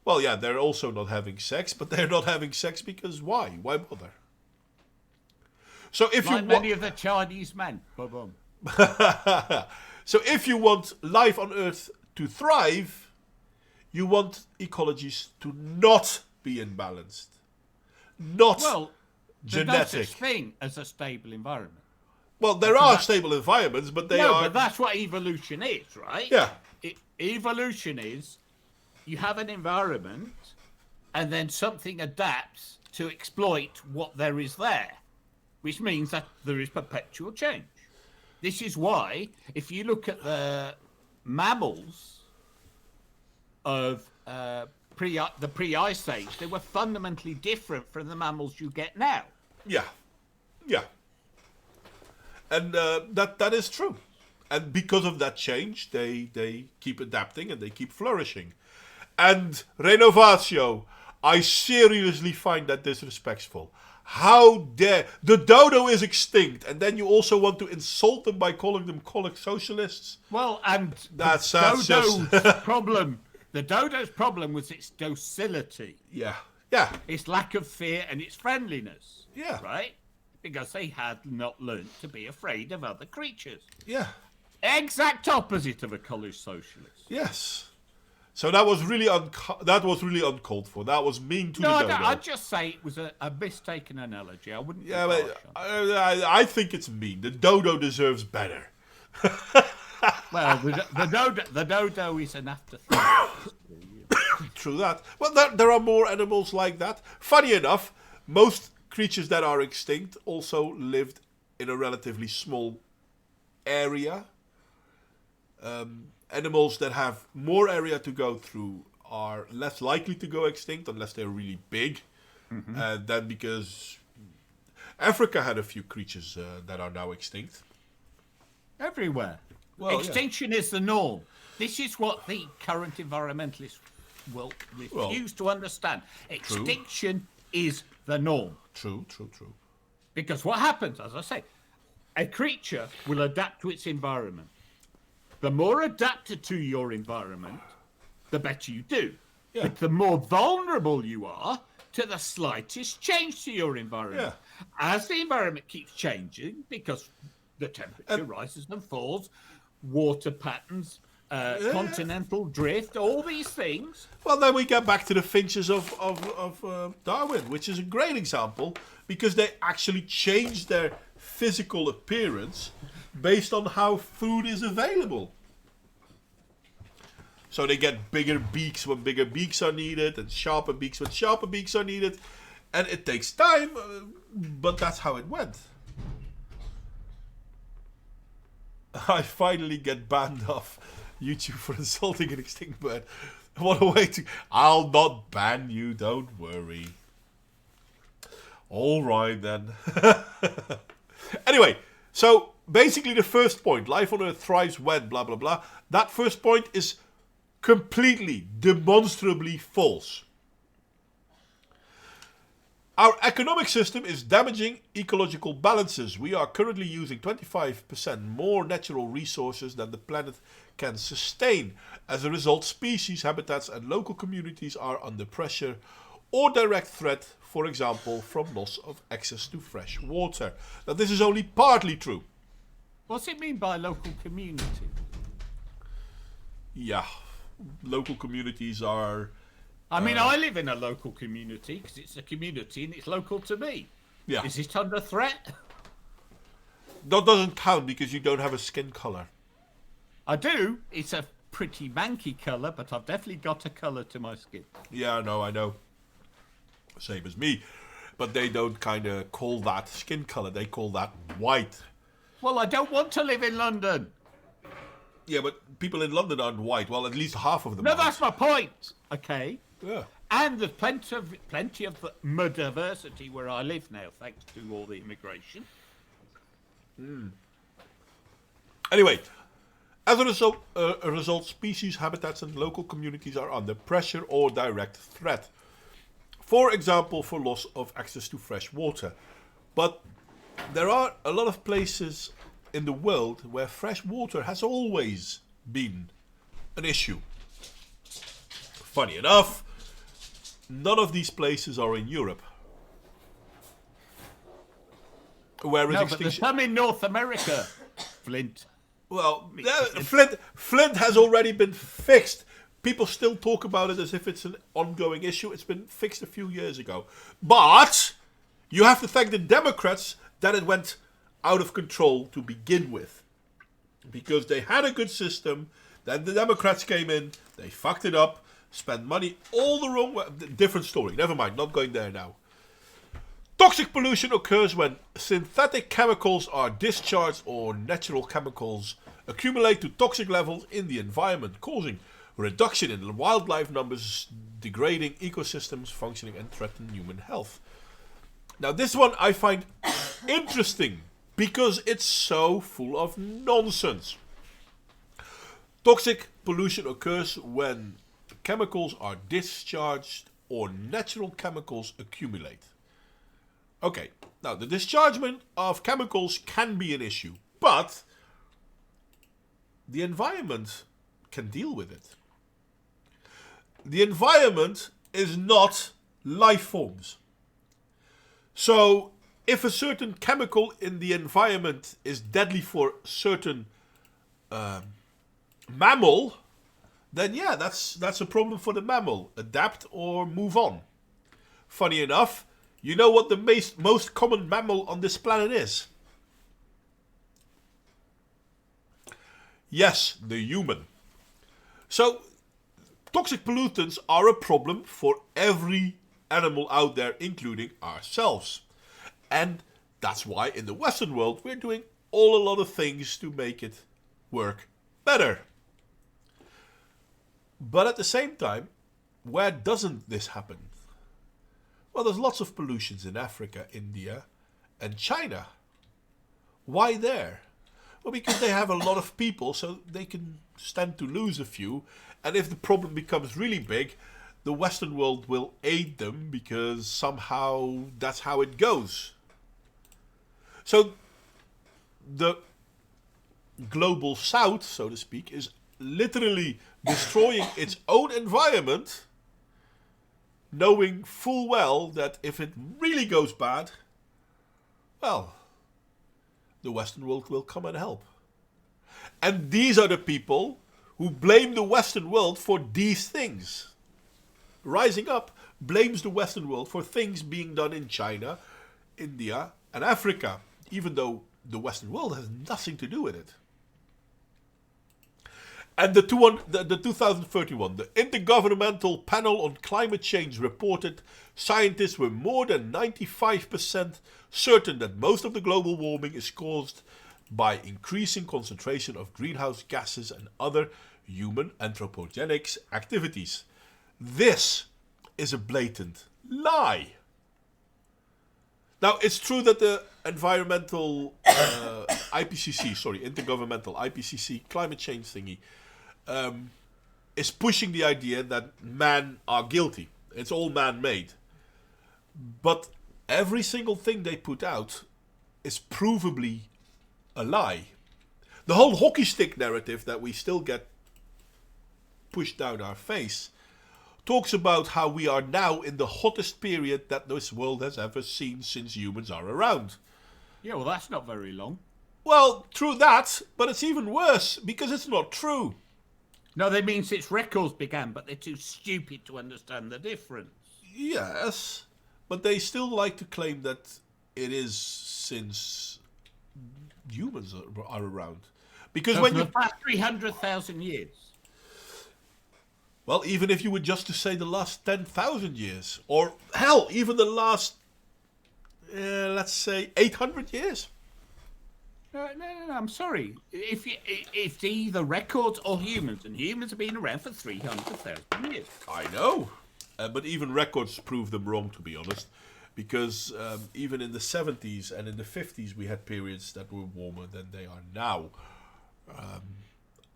Well, yeah, they're also not having sex, but they're not having sex because why? Why bother? So if Like you many of the Chinese men. Boom. So if you want life on Earth to thrive, you want ecologies to not be imbalanced, not Well, there's no genetic. such thing as a stable environment. Well, there are stable environments, but they No, are. but that's what evolution is, right? Yeah. Evolution is you have an environment and then something adapts to exploit what there is there, which means that there is perpetual change. This is why, if you look at the mammals of the pre-ice age, they were fundamentally different from the mammals you get now. Yeah. And that is true. And because of that change, they keep adapting and they keep flourishing. And Renovatio, I seriously find that disrespectful. How dare... The dodo is extinct, and then you also want to insult them by calling them colic socialists? Well, and That's the just... dodo's problem. The dodo's problem was its docility, Yeah. its lack of fear, and its friendliness. Yeah. Right? Because they had not learnt to be afraid of other creatures. Yeah. Exact opposite of a college socialist. Yes. So that was really uncalled for. That was mean to the dodo. I'd just say it was a mistaken analogy. I wouldn't. Yeah, be but harsh on it. I think it's mean. The dodo deserves better. Well, the dodo is an afterthought. True that. Well, there are more animals like that. Funny enough, most creatures that are extinct also lived in a relatively small area. Animals that have more area to go through are less likely to go extinct unless they're really big. And then because Africa had a few creatures that are now extinct. Everywhere. Well, yeah. Extinction is the norm. This is what the current environmentalists will refuse to understand. Extinction is the norm. True. Because what happens, as I say, a creature will adapt to its environment. The more adapted to your environment, the better you do. Yeah. But the more vulnerable you are to the slightest change to your environment. As the environment keeps changing, because the temperature rises and falls, water patterns, continental drift, all these things. Well, then we get back to the finches of Darwin, which is a great example, because they actually changed their physical appearance based on how food is available. So they get bigger beaks when bigger beaks are needed, and sharper beaks when sharper beaks are needed. And it takes time, but that's how it went. I finally get banned off YouTube for insulting an extinct bird. What a way to... I'll not ban you, don't worry. Alright then. Anyway, so basically the first point, life on Earth thrives when blah blah blah, that first point is completely, demonstrably false. Our economic system is damaging ecological balances. We are currently using 25% more natural resources than the planet can sustain. As a result, species, habitats and local communities are under pressure or direct threat, for example, from loss of access to fresh water. Now, this is only partly true. What's it mean by local community? Yeah, local communities are... I mean, I live in a local community because it's a community and it's local to me. Yeah. Is it under threat? That doesn't count because you don't have a skin colour. I do. It's a pretty manky colour, but I've definitely got a colour to my skin. Yeah, no, I know. Same as me. But they don't kind of call that skin colour. They call that white. Well, I don't want to live in London. Yeah, but people in London aren't white. Well, at least half of them No, aren't. that's my point. Okay. Yeah. And there's plenty of diversity where I live now, thanks to all the immigration. Anyway, as a result, species, habitats and local communities are under pressure or direct threat. For example, for loss of access to fresh water. But there are a lot of places in the world where fresh water has always been an issue. Funny enough, none of these places are in Europe. Whereas No, but there's some in North America, Flint. Well, Flint has already been fixed. People still talk about it as if it's an ongoing issue. It's been fixed a few years ago. But you have to thank the Democrats that it went out of control to begin with. Because they had a good system. Then the Democrats came in. They fucked it up. Spent money all the wrong way. Different story. Never mind. Not going there now. Toxic pollution occurs when synthetic chemicals are discharged or natural chemicals accumulate to toxic levels in the environment, causing reduction in wildlife numbers, degrading ecosystems functioning and threatening human health. Now this one I find interesting because it's so full of nonsense. Toxic pollution occurs when chemicals are discharged or natural chemicals accumulate. Okay, now the dischargement of chemicals can be an issue, but the environment can deal with it. The environment is not life forms. So if a certain chemical in the environment is deadly for a certain mammal, then yeah, that's a problem for the mammal. Adapt or move on. Funny enough, you know what the most common mammal on this planet is? Yes, the human. So, toxic pollutants are a problem for every animal out there, including ourselves. And that's why in the Western world we're doing a lot of things to make it work better. But at the same time, where doesn't this happen? Well, there's lots of pollutions in Africa, India, and China. Why there? Well, because they have a lot of people, so they can stand to lose a few. And if the problem becomes really big, the Western world will aid them because somehow that's how it goes. So the global south, so to speak, is literally destroying its own environment, knowing full well that if it really goes bad, well, the Western world will come and help. And these are the people who blame the Western world for these things. Rising Up blames the Western world for things being done in China, India, and Africa, even though the Western world has nothing to do with it. And the 2031, the Intergovernmental Panel on Climate Change reported scientists were more than 95% certain that most of the global warming is caused by increasing concentration of greenhouse gases and other human anthropogenic activities. This is a blatant lie. Now, it's true that the Intergovernmental IPCC climate change thingy is pushing the idea that men are guilty. It's all man-made. But every single thing they put out is provably a lie. The whole hockey stick narrative that we still get pushed down our face talks about how we are now in the hottest period that this world has ever seen since humans are around. Yeah, well, that's not very long. Well, true that, but it's even worse because it's not true. No, they mean since records began, but they're too stupid to understand the difference. Yes, but they still like to claim that it is since humans are around. Because So when for you... the past 300,000 years. Well, even if you were just to say the last 10,000 years, or hell, even the last, let's say, 800 years. No, I'm sorry. It's either records or humans, and humans have been around for 300,000 years. I know, but even records prove them wrong, to be honest, because even in the 70s and in the 50s we had periods that were warmer than they are now.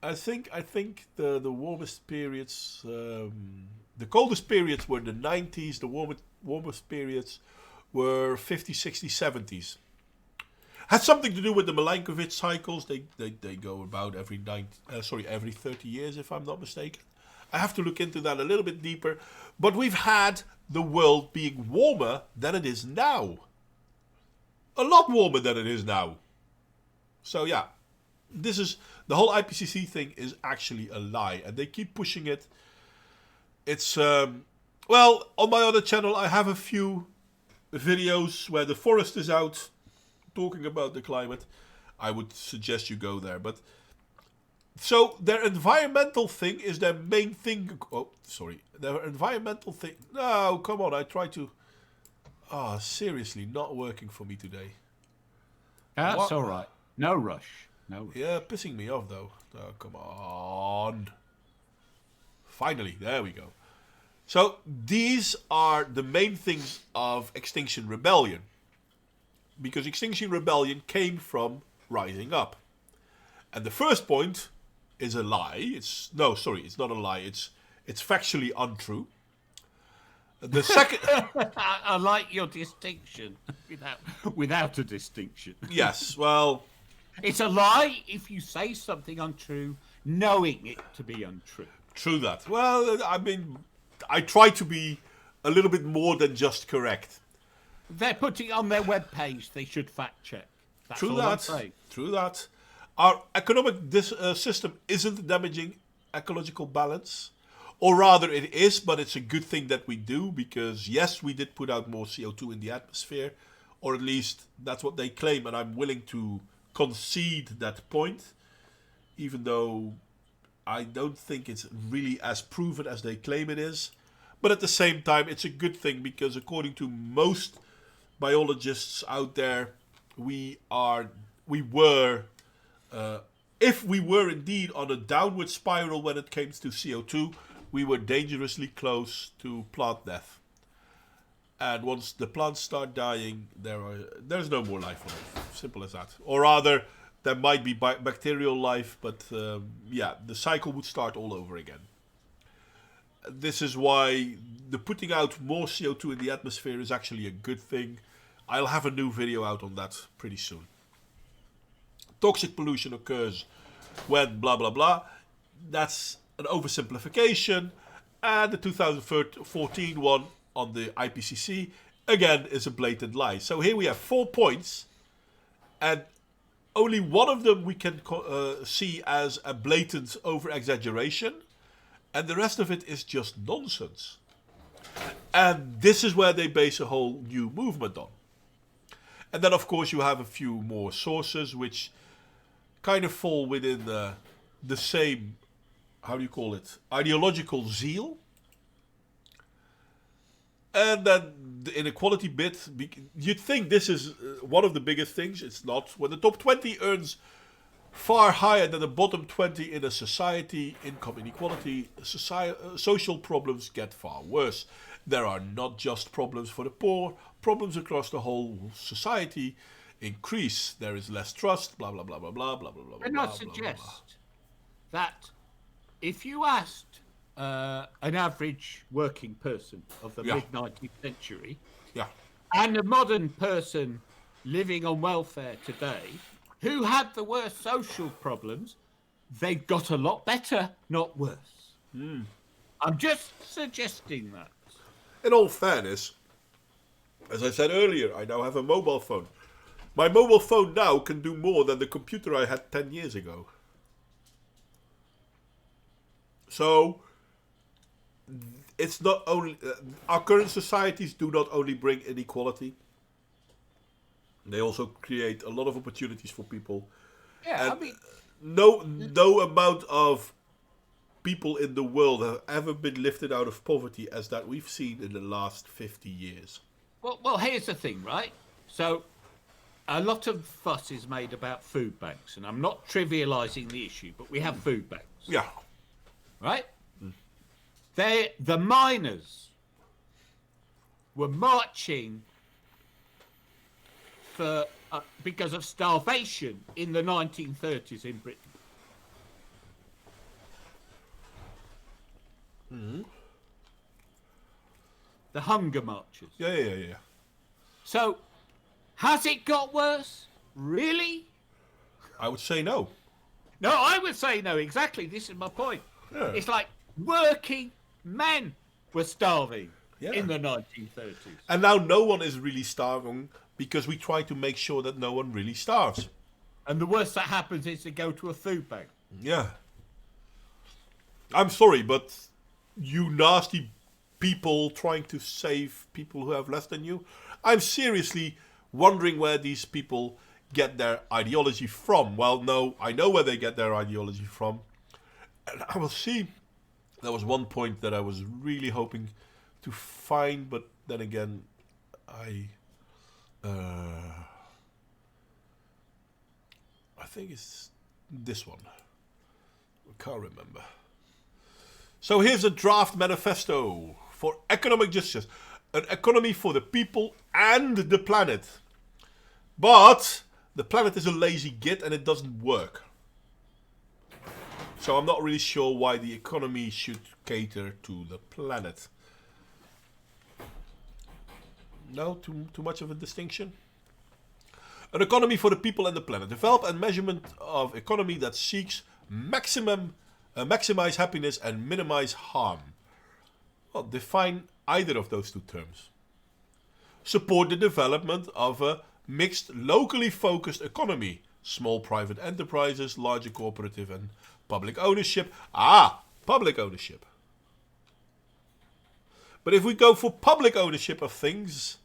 I think the warmest periods, the coldest periods were the 90s. The warmest periods were 50s, 60s, 70s. Had something to do with the Milankovitch cycles. They go about every 30 years, if I'm not mistaken. I have to look into that a little bit deeper. But we've had the world being warmer than it is now. A lot warmer than it is now. So yeah, this is the whole IPCC thing is actually a lie, and they keep pushing it. It's well, on my other channel I have a few videos where the forest is out talking about the climate. I would suggest you go there. But so their environmental thing is their main thing. Oh, sorry, their environmental thing. No, come on, I try to. Ah, seriously, not working for me today. That's What? all right. No rush. No rush. Yeah, pissing me off though. Oh, come on. Finally, there we go. So these are the main things of Extinction Rebellion. Because Extinction Rebellion came from Rising Up. And the first point is a lie. It's not a lie. It's factually untrue. The second I like your distinction without a distinction. Yes, well, It's a lie if you say something untrue, knowing it to be untrue. true that. Well, I mean, I try to be a little bit more than just correct. They're putting on their webpage. They should fact check. That's True all I'm that. saying. True that. Our economic system isn't damaging ecological balance. Or rather, it is, but it's a good thing that we do because, yes, we did put out more CO2 in the atmosphere. Or at least that's what they claim, and I'm willing to concede that point. Even though I don't think it's really as proven as they claim it is. But at the same time, it's a good thing because according to most biologists out there, if we were indeed on a downward spiral when it came to CO2, we were dangerously close to plant death. And once the plants start dying, there's no more life on Earth. Simple as that. Or rather, there might be bacterial life, but yeah, the cycle would start all over again. This is why the putting out more CO2 in the atmosphere is actually a good thing. I'll have a new video out on that pretty soon. toxic pollution occurs when blah blah blah. That's an oversimplification. And the 2014 one on the IPCC, again, is a blatant lie. So here we have 4 points, and only one of them we can see as a blatant over-exaggeration, and the rest of it is just nonsense. And this is where they base a whole new movement on. And then, of course, you have a few more sources which kind of fall within the same, how do you call it, ideological zeal. And then the inequality bit, you'd think this is one of the biggest things. It's not. When the top 20 earns far higher than the bottom 20 in a society, income inequality, social problems get far worse. There are not just problems for the poor, problems across the whole society increase. There is less trust, blah, blah, blah, blah, blah, blah, blah, blah. And I suggest that if you asked an average working person of the mid-19th century and a modern person living on welfare today who had the worst social problems, they got a lot better, not worse. I'm just suggesting that. In all fairness, as I said earlier, I now have a mobile phone. My mobile phone now can do more than the computer I had 10 years ago. So, it's not only... our current societies do not only bring inequality, they also create a lot of opportunities for people. Yeah, and no amount of people in the world have ever been lifted out of poverty as that we've seen in the last 50 years. Well, here's the thing, right? So, a lot of fuss is made about food banks, and I'm not trivializing the issue, but we have food banks. Yeah. Right? The miners were marching for because of starvation in the 1930s in Britain. The hunger marches. Yeah. So, has it got worse? Really? I would say no. No, I would say no. Exactly. This is my point. Yeah. It's like working men were starving in the 1930s. And now no one is really starving because we try to make sure that no one really starves. And the worst that happens is to go to a food bank. Yeah. I'm sorry, but you nasty people trying to save people who have less than you, I'm seriously wondering where these people get their ideology from. Well, no, I know where they get their ideology from. And I will see. There was one point that I was really hoping to find, but then again, I think it's this one. I can't remember. So here's a draft manifesto for economic justice. An economy for the people and the planet. But the planet is a lazy git and it doesn't work. So I'm not really sure why the economy should cater to the planet. No? Too much of a distinction? An economy for the people and the planet. Develop and measurement of economy that seeks maximize happiness and minimize harm. Well, define either of those two terms. Support the development of a mixed, locally focused economy. Small private enterprises, larger cooperative and public ownership. Public ownership. But if we go for public ownership of things,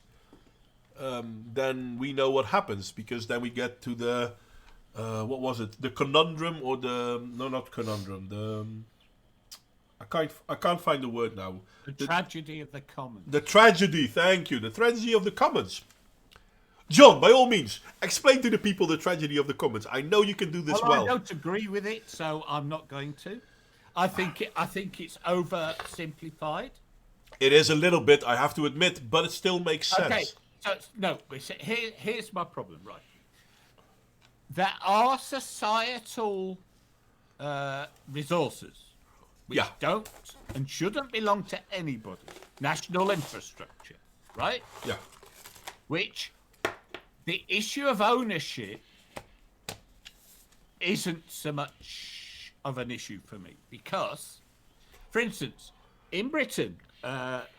then we know what happens, because then we get to the what was it? The conundrum, or not conundrum. I can't find the word now. The tragedy of the commons. The tragedy, thank you. The tragedy of the commons. John, by all means, explain to the people the tragedy of the commons. I know you can do this well. I don't agree with it, so I'm not going to. I think it's oversimplified. It is a little bit, I have to admit, but it still makes sense. Okay, so no, here's my problem, right? There are societal resources which don't and shouldn't belong to anybody. National infrastructure, right? Yeah. Which the issue of ownership isn't so much of an issue for me because, for instance, in Britain,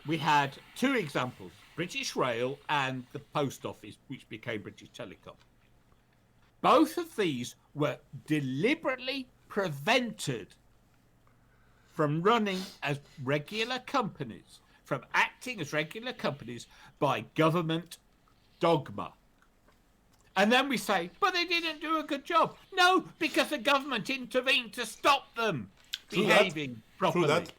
we had two examples, British Rail and the Post Office, which became British Telecom. Both of these were deliberately prevented from running as regular companies, from acting as regular companies by government dogma. And then we say, but they didn't do a good job. No, because the government intervened to stop them behaving properly. True that.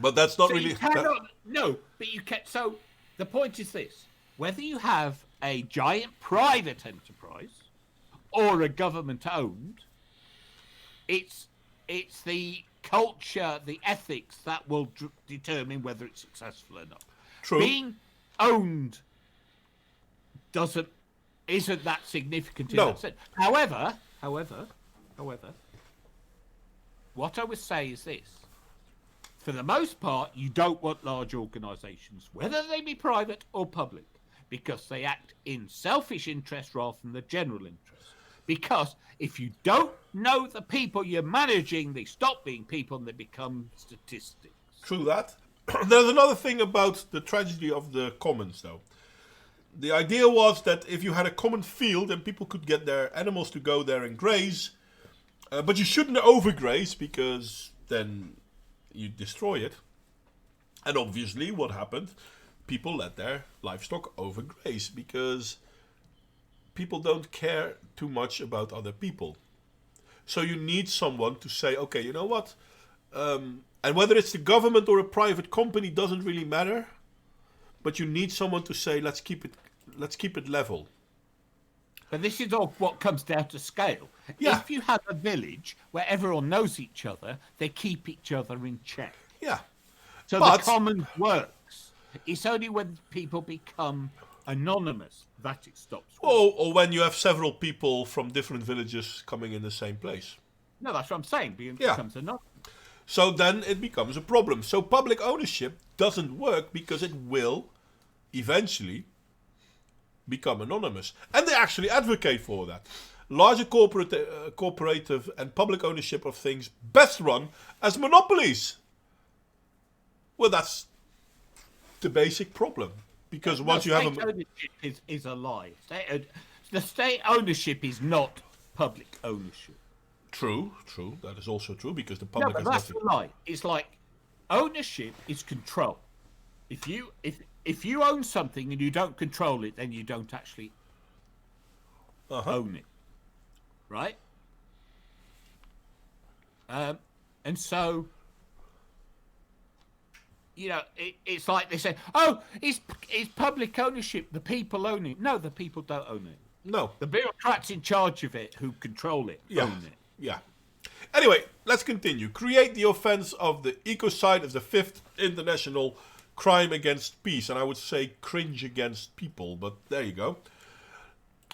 But that's not So really... you cannot, no, but you can. So the point is this: whether you have a giant private enterprise or a government-owned, it's the culture, the ethics that will determine whether it's successful or not. True. Being owned isn't that significant in that sense. However, what I would say is this. For the most part, you don't want large organisations, whether they be private or public, because they act in selfish interest rather than the general interest. Because if you don't know the people you're managing, they stop being people and they become statistics. True that. There's another thing about the tragedy of the commons, though. The idea was that if you had a common field and people could get their animals to go there and graze, but you shouldn't overgraze because then you destroy it. And obviously what happened? People let their livestock overgraze because people don't care too much about other people. So you need someone to say, okay, you know what? And whether it's the government or a private company doesn't really matter. But you need someone to say, let's keep it level. But this is all what comes down to scale. Yeah. If you have a village where everyone knows each other, they keep each other in check. Yeah. So the commons works. It's only when people become anonymous that it stops. Or when you have several people from different villages coming in the same place. No, that's what I'm saying. It becomes anonymous. So then it becomes a problem. So public ownership doesn't work because it will eventually become anonymous. And they actually advocate for that. Larger cooperative and public ownership of things best run as monopolies. Well, that's the basic problem. Because once you have state ownership is a lie. The state ownership is not public ownership. True. That is also true because the public but has that's nothing. a lie. It's like ownership is control. If you own something and you don't control it, then you don't actually own it, right? And so, you know, it's like they say, "Oh, it's public ownership. The people own it." No, the people don't own it. No. The bureaucrats in charge of it, who control it, own it. Yeah. Anyway, let's continue. Create the offense of the ecocide as the 5th international crime against peace. And I would say cringe against people, but there you go.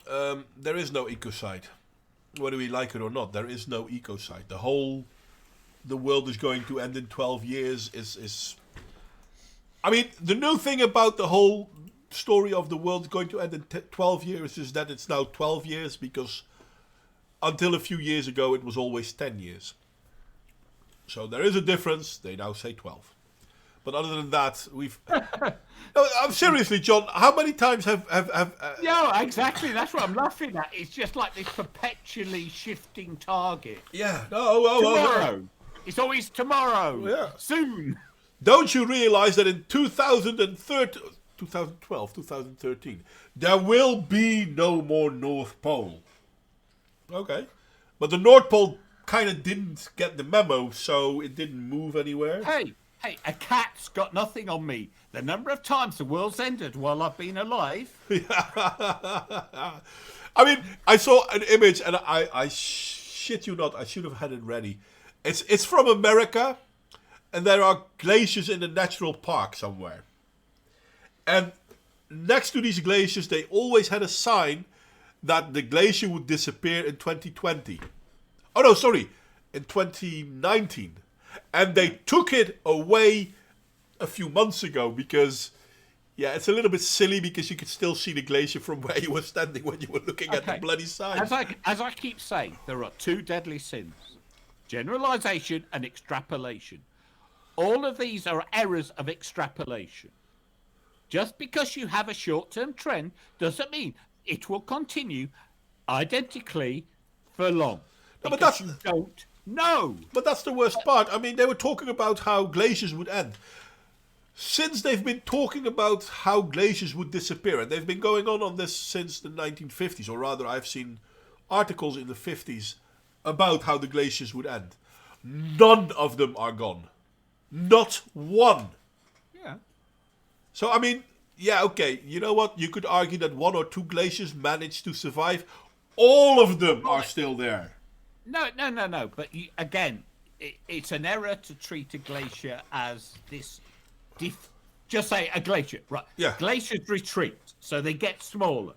There is no ecocide. Whether we like it or not, there is no ecocide. The world is going to end in 12 years is... I mean, the new thing about the whole story of the world going to end in 12 years is that it's now 12 years because until a few years ago it was always 10 years. So there is a difference. They now say 12. But other than that, we've... No, I'm seriously, John, how many times have Yeah, exactly. That's what I'm laughing at. It's just like this perpetually shifting target. Yeah. Tomorrow. It's always tomorrow. Yeah. Soon. Don't you realize that in 2013, there will be no more North Pole? Okay. But the North Pole kind of didn't get the memo, so it didn't move anywhere. Hey, a cat's got nothing on me. The number of times the world's ended while I've been alive. I mean, I saw an image, and I shit you not, I should have had it ready. It's from America, and there are glaciers in a natural park somewhere. And next to these glaciers, they always had a sign that the glacier would disappear in 2020. Oh no, sorry, in 2019. And they took it away a few months ago because, Yeah, it's a little bit silly because you could still see the glacier from where you were standing when you were looking at the bloody sign. As I keep saying, there are two deadly sins: generalization and extrapolation. All of these are errors of extrapolation. Just because you have a short-term trend doesn't mean it will continue identically for long. No, but Because you don't know. But that's the worst part. I mean, they were talking about how glaciers would end. Since they've been talking about how glaciers would disappear, and they've been going on this since the 1950s, or rather, I've seen articles in the 50s about how the glaciers would end. None of them are gone. Not one. Yeah. So, I mean, yeah, okay, you know what? You could argue that one or two glaciers managed to survive. All of them are still there. No. But again, it's an error to treat a glacier as this. Just say a glacier, right? Yeah. Glaciers retreat, so they get smaller.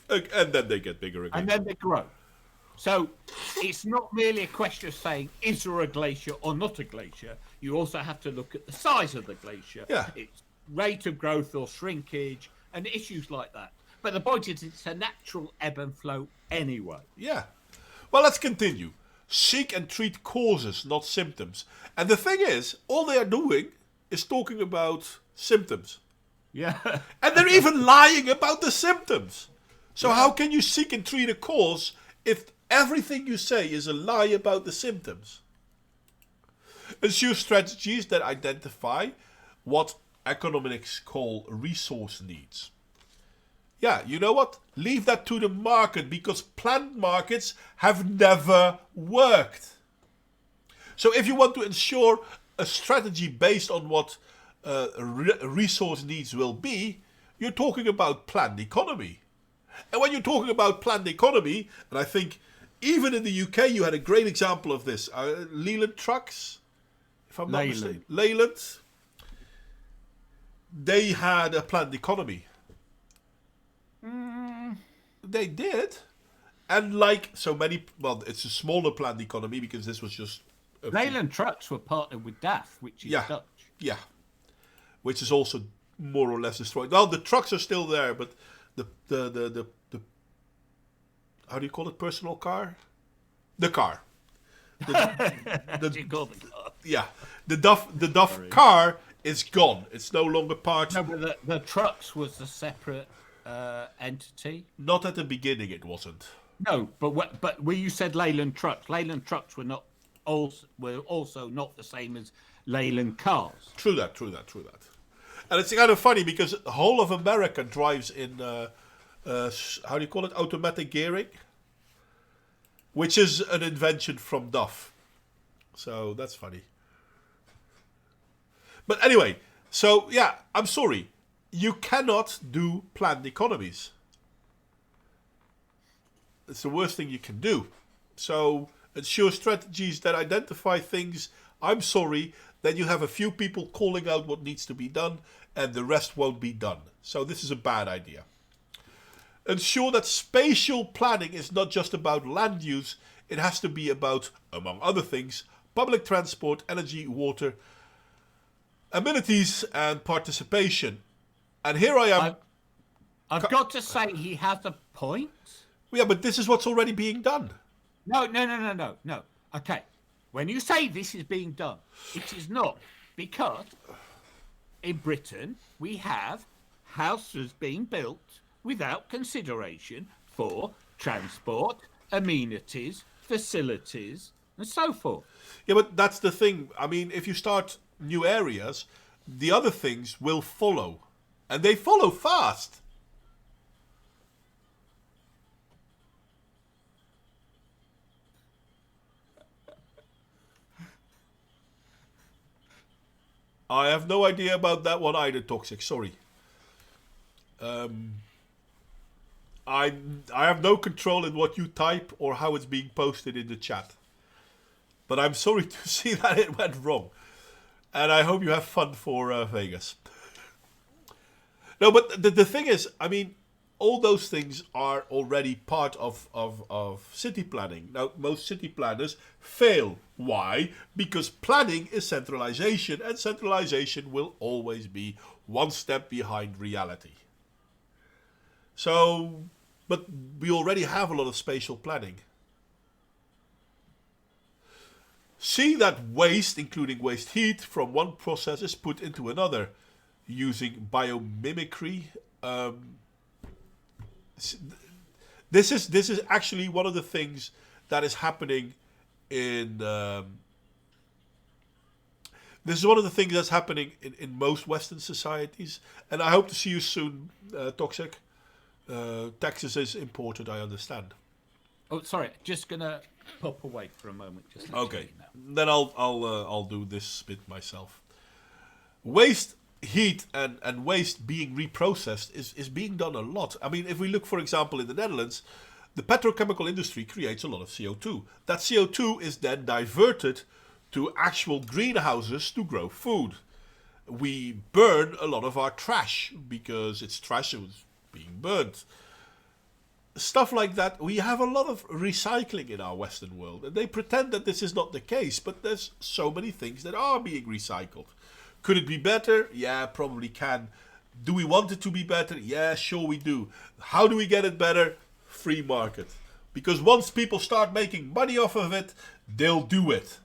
And then they get bigger again. And then they grow. So it's not merely a question of saying, is there a glacier or not a glacier? You also have to look at the size of the glacier, its rate of growth or shrinkage, and issues like that. But the point is, it's a natural ebb and flow anyway. Yeah. Well, let's continue. Seek and treat causes, not symptoms. And the thing is, all they are doing is talking about symptoms. Yeah. And they're even lying about the symptoms. So how can you seek and treat a cause if everything you say is a lie about the symptoms? Ensure strategies that identify what economics call resource needs. Yeah, you know what? Leave that to the market, because planned markets have never worked. So if you want to ensure a strategy based on what resource needs will be, you're talking about planned economy. And when you're talking about planned economy, and I think even in the UK you had a great example of this, Leyland Trucks, if I'm not mistaken. Leyland. They had a planned economy. They did. And like so many, well, it's a smaller planned economy because this was just... Leyland Trucks were partnered with DAF, which is Dutch. Yeah. Which is also more or less destroyed. Well, the trucks are still there, but the how do you call it? Personal car? The car. You call the car? Yeah. The DAF car is gone. It's no longer part... No, but the trucks was a separate entity. Not at the beginning, it wasn't. No, but when you said Leyland Trucks were also not the same as Leyland Cars. True that. And it's kind of funny because the whole of America drives in, how do you call it, automatic gearing? Which is an invention from Duff. So that's funny. But anyway, so yeah, I'm sorry. You cannot do planned economies. It's the worst thing you can do. So ensure strategies that identify things. I'm sorry, then you have a few people calling out what needs to be done and the rest won't be done. So this is a bad idea. Ensure that spatial planning is not just about land use. It has to be about, among other things, public transport, energy, water, amenities and participation. And here I am. I've got to say he has a point. Yeah, but this is what's already being done. No. Okay. When you say this is being done, it is not, because in Britain we have houses being built without consideration for transport, amenities, facilities, and so forth. Yeah, but that's the thing. I mean, if you start new areas, the other things will follow. And they follow fast. I have no idea about that one either, Toxic. Sorry. I have no control in what you type or how it's being posted in the chat. But I'm sorry to see that it went wrong. And I hope you have fun for Vegas. No, but the thing is, I mean, all those things are already part of city planning. Now, most city planners fail. Why? Because planning is centralization, and centralization will always be one step behind reality. So, but we already have a lot of spatial planning. See that waste, including waste heat, from one process is put into another using biomimicry. This is actually one of the things that is happening in. This is one of the things that's happening in most Western societies, and I hope to see you soon, Toxic. Texas is important, I understand. Oh, sorry, just gonna pop away for a moment. Just Okay, then I'll do this bit myself. Waste heat and waste being reprocessed is being done a lot. I mean, if we look, for example, in the Netherlands, the petrochemical industry creates a lot of CO2. That CO2 is then diverted to actual greenhouses to grow food. We burn a lot of our trash because it's trash that was being burnt. Stuff like that. We have a lot of recycling in our Western world, and they pretend that this is not the case, but there's so many things that are being recycled. Could it be better? Yeah, probably can. Do we want it to be better? Yeah, sure we do. How do we get it better? Free market. Because once people start making money off of it, they'll do it.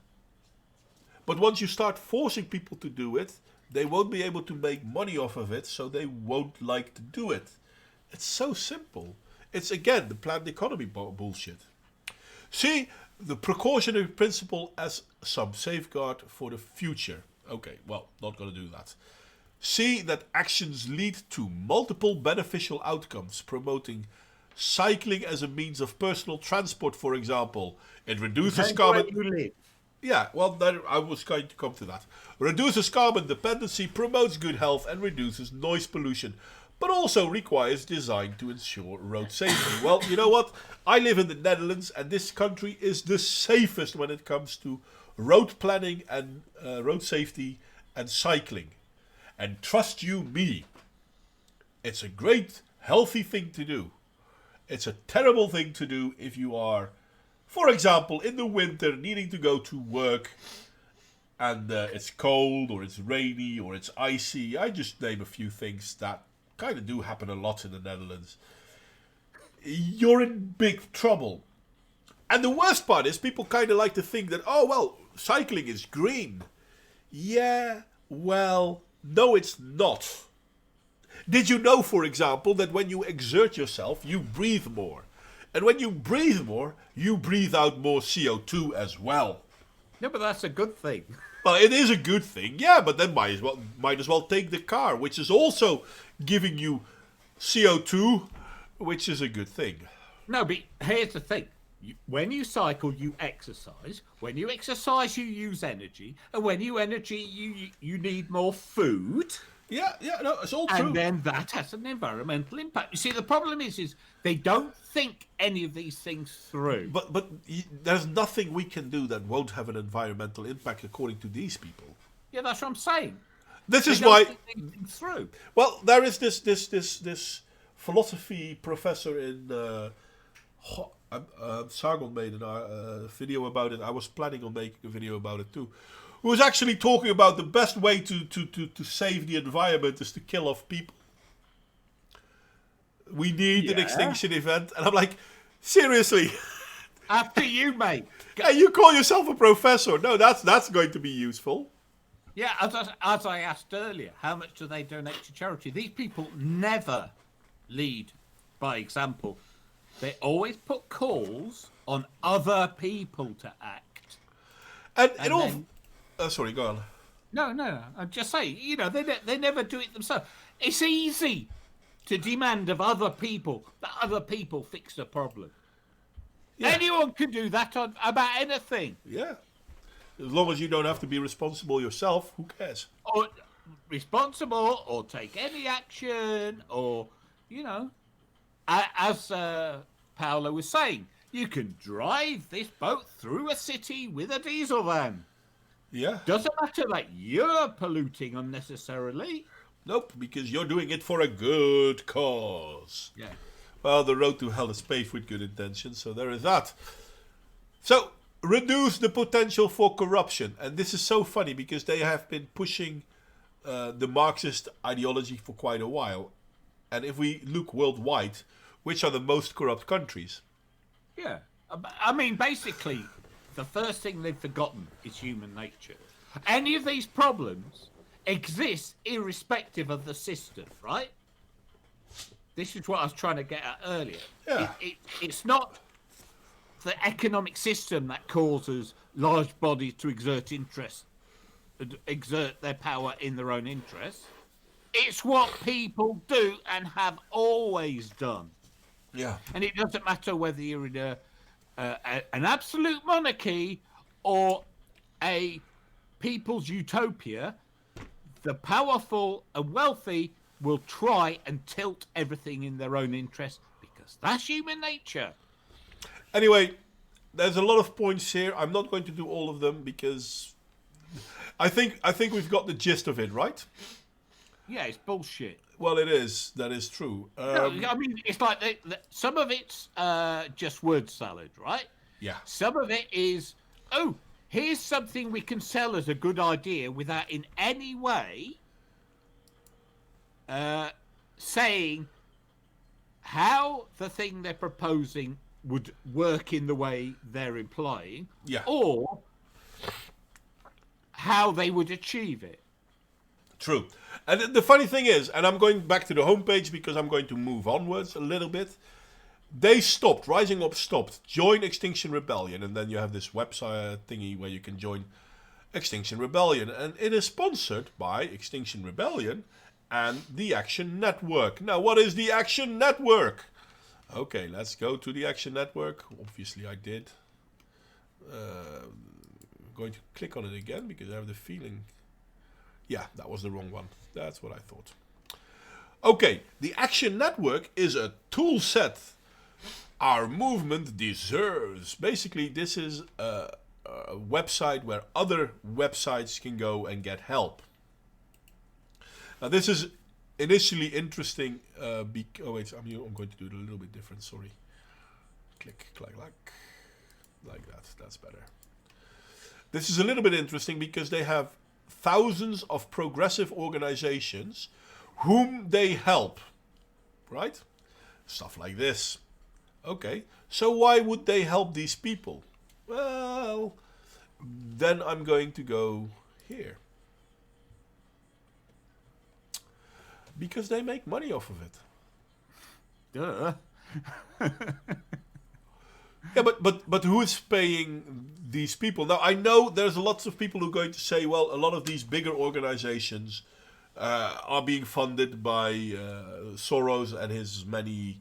But once you start forcing people to do it, they won't be able to make money off of it, so they won't like to do it. It's so simple. It's again the planned economy bullshit. See the precautionary principle as some safeguard for the future. Okay, well, not going to do that. See that actions lead to multiple beneficial outcomes, promoting cycling as a means of personal transport, for example. It reduces carbon. Yeah, well, I was going to come to that. Reduces carbon dependency, promotes good health, and reduces noise pollution, but also requires design to ensure road safety. Well, you know what? I live in the Netherlands, and this country is the safest when it comes to road planning and road safety and cycling. And trust you me, it's a great, healthy thing to do. It's a terrible thing to do if you are, for example, in the winter needing to go to work and it's cold or it's rainy or it's icy. I just name a few things that kind of do happen a lot in the Netherlands. You're in big trouble. And the worst part is people kind of like to think that, oh, well, cycling is green. Yeah, well, no, it's not. Did you know, for example, that when you exert yourself, you breathe more? And when you breathe more, you breathe out more CO2 as well. No, but that's a good thing. Well, it is a good thing, yeah, but then might as well take the car, which is also giving you CO2, which is a good thing. No, but here's the thing. When you cycle, you exercise. When you exercise, you use energy. And when you energy, you need more food. Yeah, no, it's all true. And then that has an environmental impact. You see, the problem is they don't think any of these things through. But there's nothing we can do that won't have an environmental impact according to these people. Yeah, that's what I'm saying. This They is don't why. think these things through. Well, there is this philosophy professor in Sargon made a video about it. I was planning on making a video about it too. Who was actually talking about the best way to save the environment is to kill off people. We need an extinction event. And I'm like, seriously? After you, mate. Hey, you call yourself a professor. No, that's going to be useful. Yeah, as I asked earlier, how much do they donate to charity? These people never lead by example. They always put calls on other people to act. And it all... sorry, go on. No. I'm just saying, they never do it themselves. It's easy to demand of other people that other people fix the problem. Yeah. Anyone can do that about anything. Yeah. As long as you don't have to be responsible yourself, who cares? Or responsible, or take any action, or, as Paolo was saying, you can drive this boat through a city with a diesel van. Yeah. Doesn't matter that you're polluting unnecessarily. Nope, because you're doing it for a good cause. Yeah. Well, the road to hell is paved with good intentions, so there is that. So, reduce the potential for corruption. And this is so funny because they have been pushing the Marxist ideology for quite a while. And if we look worldwide, which are the most corrupt countries? Yeah. I mean, basically, the first thing they've forgotten is human nature. Any of these problems exist irrespective of the system, right? This is what I was trying to get at earlier. Yeah. It's not the economic system that causes large bodies to exert their power in their own interests. It's what people do and have always done. Yeah. And it doesn't matter whether you're in an absolute monarchy or a people's utopia. The powerful and wealthy will try and tilt everything in their own interest because that's human nature. Anyway, there's a lot of points here. I'm not going to do all of them because I think we've got the gist of it, right? Yeah, it's bullshit. Well, it is. That is true. No, I mean, it's like some of it's just word salad, right? Yeah. Some of it is, oh, here's something we can sell as a good idea without in any way saying how the thing they're proposing would work in the way they're implying, Yeah. or how they would achieve it. True. And the funny thing is, and I'm going back to the homepage because I'm going to move onwards a little bit. They stopped. Rising Up stopped. Join Extinction Rebellion. And then you have this website thingy where you can join Extinction Rebellion. And it is sponsored by Extinction Rebellion and the Action Network. Now, what is the Action Network? Okay, let's go to the Action Network. Obviously, I did. I'm going to click on it again because I have the feeling... Yeah, that was the wrong one. That's what I thought. Okay, the Action Network is a tool set our movement deserves. Basically, this is a website where other websites can go and get help. Now, this is initially interesting. Oh wait, I'm going to do it a little bit different. Sorry. Click, like that. That's better. This is a little bit interesting because they have thousands of progressive organizations whom they help, right? Stuff like this. Okay, so why would they help these people? Well, then I'm going to go here. Because they make money off of it. Duh. Yeah, but who is paying these people? Now, I know there's lots of people who are going to say, well, a lot of these bigger organizations are being funded by Soros and his many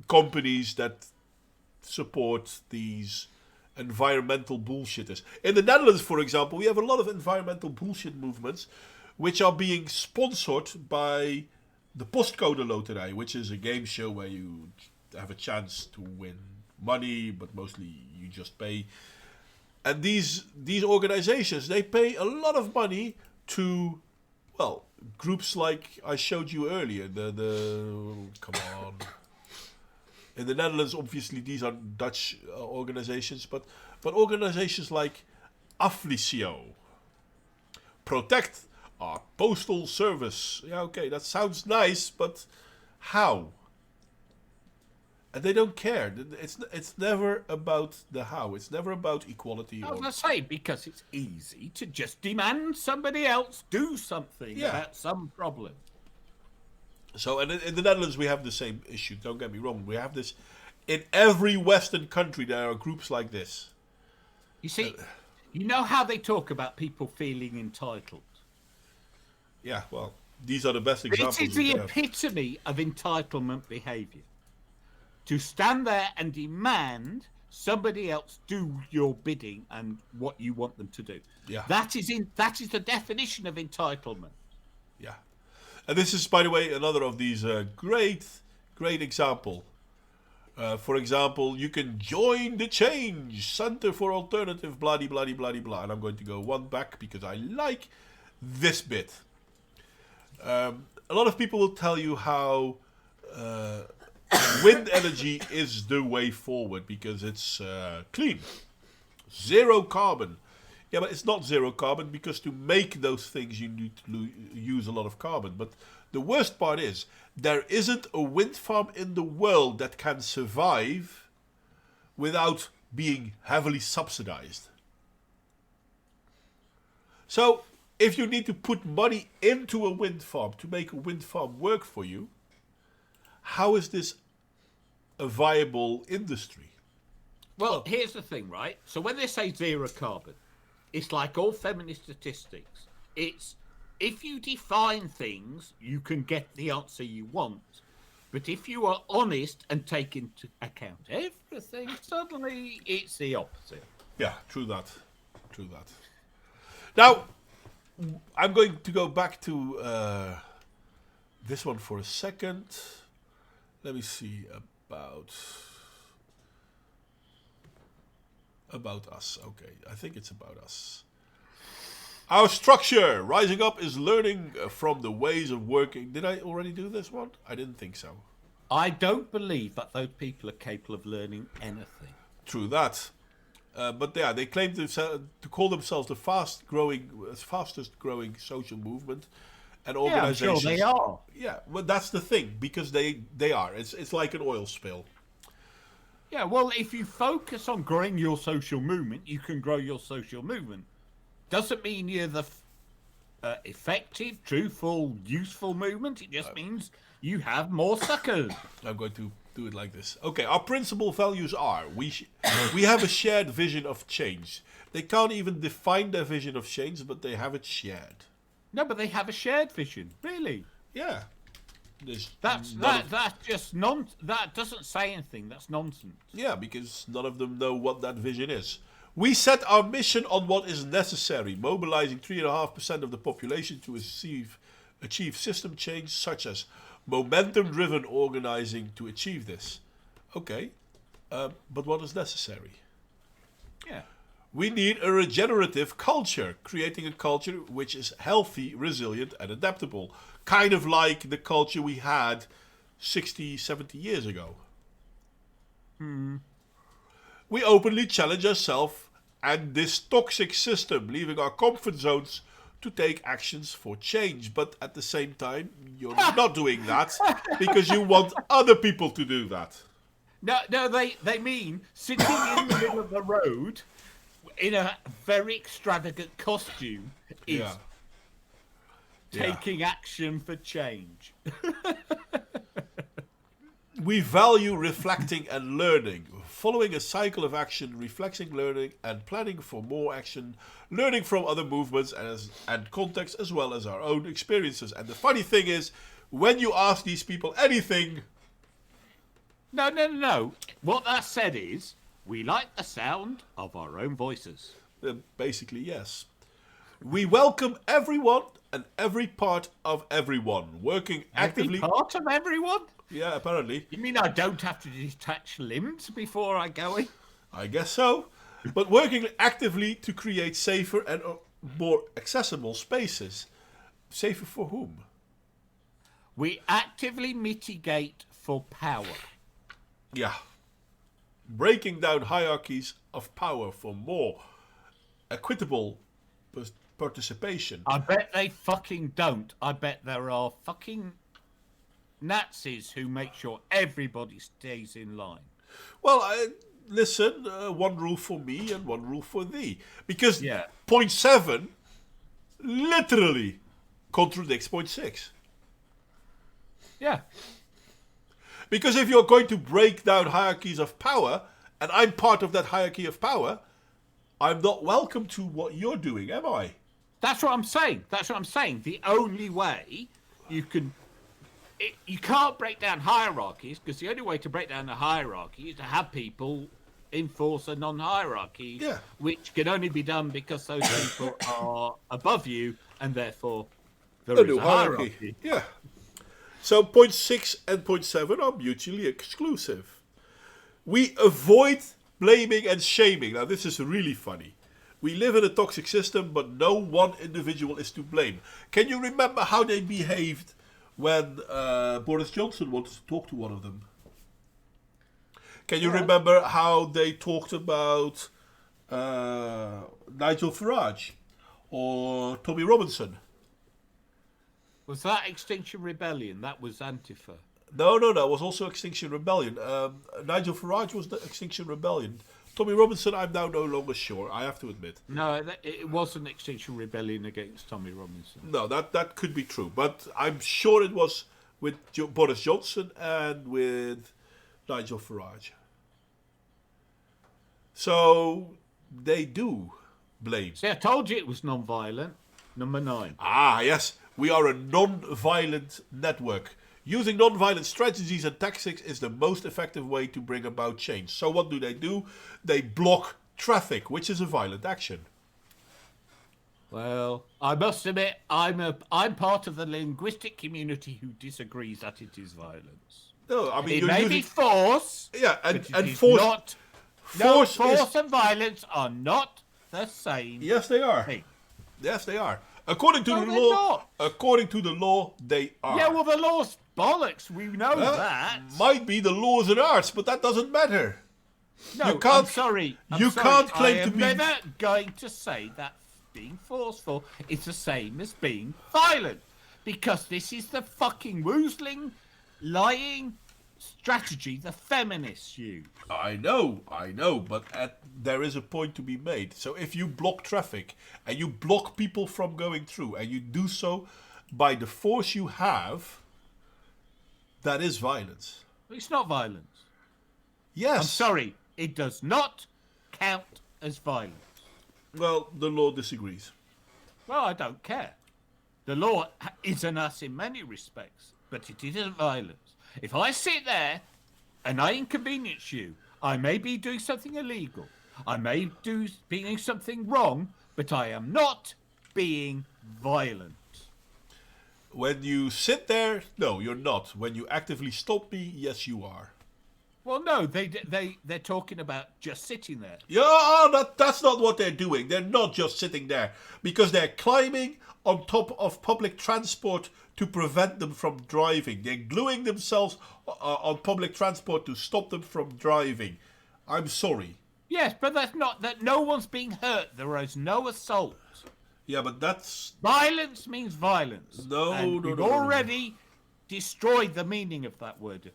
companies that support these environmental bullshitters. In the Netherlands, for example, we have a lot of environmental bullshit movements which are being sponsored by the Postcode Loterij, which is a game show where you have a chance to win money, but mostly you just pay. And these organizations, they pay a lot of money to, well, groups like I showed you earlier. Come on. In the Netherlands, obviously, these are Dutch organizations, but organizations like Aflisio, Protect our postal service. Yeah, okay, that sounds nice, but how? And they don't care. It's never about the how. It's never about equality. I was going to say, because it's easy to just demand somebody else do something about some problem. So, and in the Netherlands, we have the same issue. Don't get me wrong. We have this in every Western country. There are groups like this. You see, you know how they talk about people feeling entitled? Yeah, well, these are the best examples. It is the epitome of entitlement behaviour. To stand there and demand somebody else do your bidding and what you want them to do. Yeah. That is the definition of entitlement. Yeah. And this is, by the way, another of these great example. For example, you can join the change, Center for Alternative, blah, blah, blah, blah. And I'm going to go one back because I like this bit. A lot of people will tell you how wind energy is the way forward because it's clean. Zero carbon. Yeah, but it's not zero carbon because to make those things you need to use a lot of carbon. But the worst part is there isn't a wind farm in the world that can survive without being heavily subsidized. So if you need to put money into a wind farm to make a wind farm work for you, how is this a viable industry? Well, here's the thing, right? So when they say zero carbon, it's like all feminist statistics. It's if you define things, you can get the answer you want. But if you are honest and take into account everything, suddenly it's the opposite. Yeah, true that. True that. Now, I'm going to go back to this one for a second. Let me see about us. Okay, I think it's about us. Our structure, rising up, is learning from the ways of working. Did I already do this one? I didn't think so. I don't believe that those people are capable of learning anything. True that. But yeah, they claim to call themselves the fastest growing social movement and organization. Yeah, I'm sure they are. Yeah, well, that's the thing, because they are. It's like an oil spill. Yeah, well, if you focus on growing your social movement, you can grow your social movement. Doesn't mean you're the effective, truthful, useful movement. It just means you have more suckers. I'm going to do it like this. Okay, our principal values are we have a shared vision of change. They can't even define their vision of change, but they have it shared. No, but they have a shared vision. Really? Yeah. That's just that doesn't say anything. That's nonsense. Yeah, because none of them know what that vision is. We set our mission on what is necessary, mobilizing 3.5% of the population to achieve system change, such as momentum-driven organizing to achieve this. Okay, but what is necessary? Yeah. We need a regenerative culture, creating a culture which is healthy, resilient, and adaptable. Kind of like the culture we had 60, 70 years ago. We openly challenge ourselves and this toxic system, leaving our comfort zones to take actions for change. But at the same time, you're not doing that because you want other people to do that. No, they mean sitting in the middle of the road in a very extravagant costume is taking action for change. We value reflecting and learning, following a cycle of action, reflecting, learning, and planning for more action, learning from other movements and contexts as well as our own experiences. And the funny thing is, when you ask these people anything... No. What that said is, we like the sound of our own voices. Basically, yes. We welcome everyone and every part of everyone, working actively... Every part of everyone? Yeah, apparently. You mean I don't have to detach limbs before I go in? I guess so. But working actively to create safer and more accessible spaces. Safer for whom? We actively mitigate for power. Yeah. Breaking down hierarchies of power for more equitable participation. I bet they fucking don't. I bet there are fucking Nazis who make sure everybody stays in line. Well, listen, one rule for me and one rule for thee. Because Yeah. point 7 literally contradicts point 6. Yeah. Because if you're going to break down hierarchies of power, and I'm part of that hierarchy of power, I'm not welcome to what you're doing, am I? That's what I'm saying. The only way you can... you can't break down hierarchies, because the only way to break down a hierarchy is to have people enforce a non-hierarchy, which can only be done because those people are above you, and therefore there is a hierarchy. Yeah. So point 6 and point 7 are mutually exclusive. We avoid blaming and shaming. Now this is really funny. We live in a toxic system, but no one individual is to blame. Can you remember how they behaved when Boris Johnson wanted to talk to one of them? Can you remember how they talked about Nigel Farage or Tommy Robinson. Was that Extinction Rebellion? That was Antifa. No, that was also Extinction Rebellion. Nigel Farage was the Extinction Rebellion. Tommy Robinson, I'm now no longer sure, I have to admit. No, it wasn't Extinction Rebellion against Tommy Robinson. No, that could be true. But I'm sure it was with Boris Johnson and with Nigel Farage. So they do blame. See, I told you it was non-violent. Number 9. Ah, yes. We are a non-violent network. Using non-violent strategies and tactics is the most effective way to bring about change. So what do? They block traffic, which is a violent action. Well, I must admit, I'm part of the linguistic community who disagrees that it is violence. No, I mean It may be force. Yeah, but and it is force. not. Force, force and violence are not the same. Yes, they are. thing. Yes, they are. According to No, the they're law. not. According to the law, they are. Yeah, well, the law's bollocks. We know that. Might be the laws and arts, but that doesn't matter. No, you can't- I'm sorry. you can't claim I to am be- never going to say that being forceful is the same as being violent, because this is the fucking woozling, lying strategy the feminists use. I know, but there is a point to be made. So if you block traffic and you block people from going through, and you do so by the force you have, that is violence. It's not violence. Yes. I'm sorry. It does not count as violence. Well, the law disagrees. Well, I don't care. The law isn't us in many respects, but it isn't violence. If I sit there and I inconvenience you, I may be doing something illegal. I may be doing something wrong, but I am not being violent. When you sit there, no, you're not. When you actively stop me, yes, you are. Well, no, they're talking about just sitting there. Yeah, that's not what they're doing. They're not just sitting there because they're climbing on top of public transport to prevent them from driving. They're gluing themselves on public transport to stop them from driving. I'm sorry. Yes, but that's not that. No one's being hurt. There is no assault. Yeah, but that's... Violence means violence. No, and no, we've no, no, no. already destroyed the meaning of that word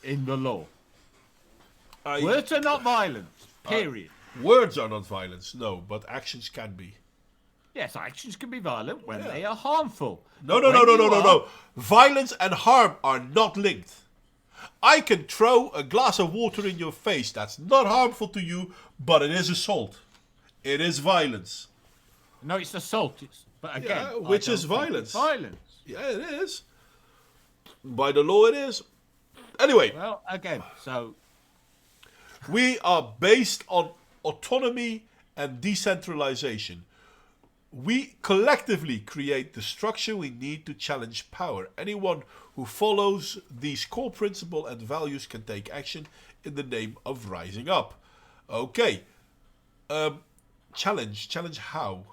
in the law. Words are not violence, period. Words are not violence, no, but actions can be. Yes, actions can be violent when they are harmful. No. Violence and harm are not linked. I can throw a glass of water in your face. That's not harmful to you, but it is assault. It is violence. No, it's assault. But again, Yeah, which is violence. Violence. Yeah, it is. By the law, it is. Anyway, Well, again, so we are based on autonomy and decentralization. We collectively create the structure we need to challenge power. Anyone who follows these core principles and values can take action in the name of rising up. Okay. Challenge how?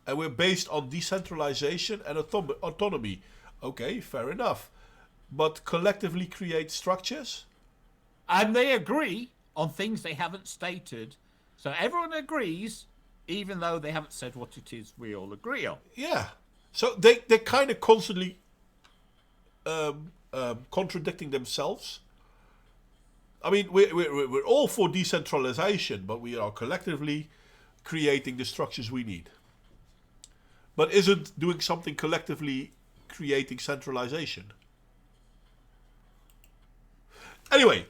And we're based on decentralization and autonomy. Okay, fair enough. But collectively create structures? and they agree on things they haven't stated. So everyone agrees, even though they haven't said what it is we all agree on. Yeah. So they're kind of constantly contradicting themselves. I mean, we're all for decentralization, but we are collectively creating the structures we need. But isn't doing something collectively creating centralization? Anyway,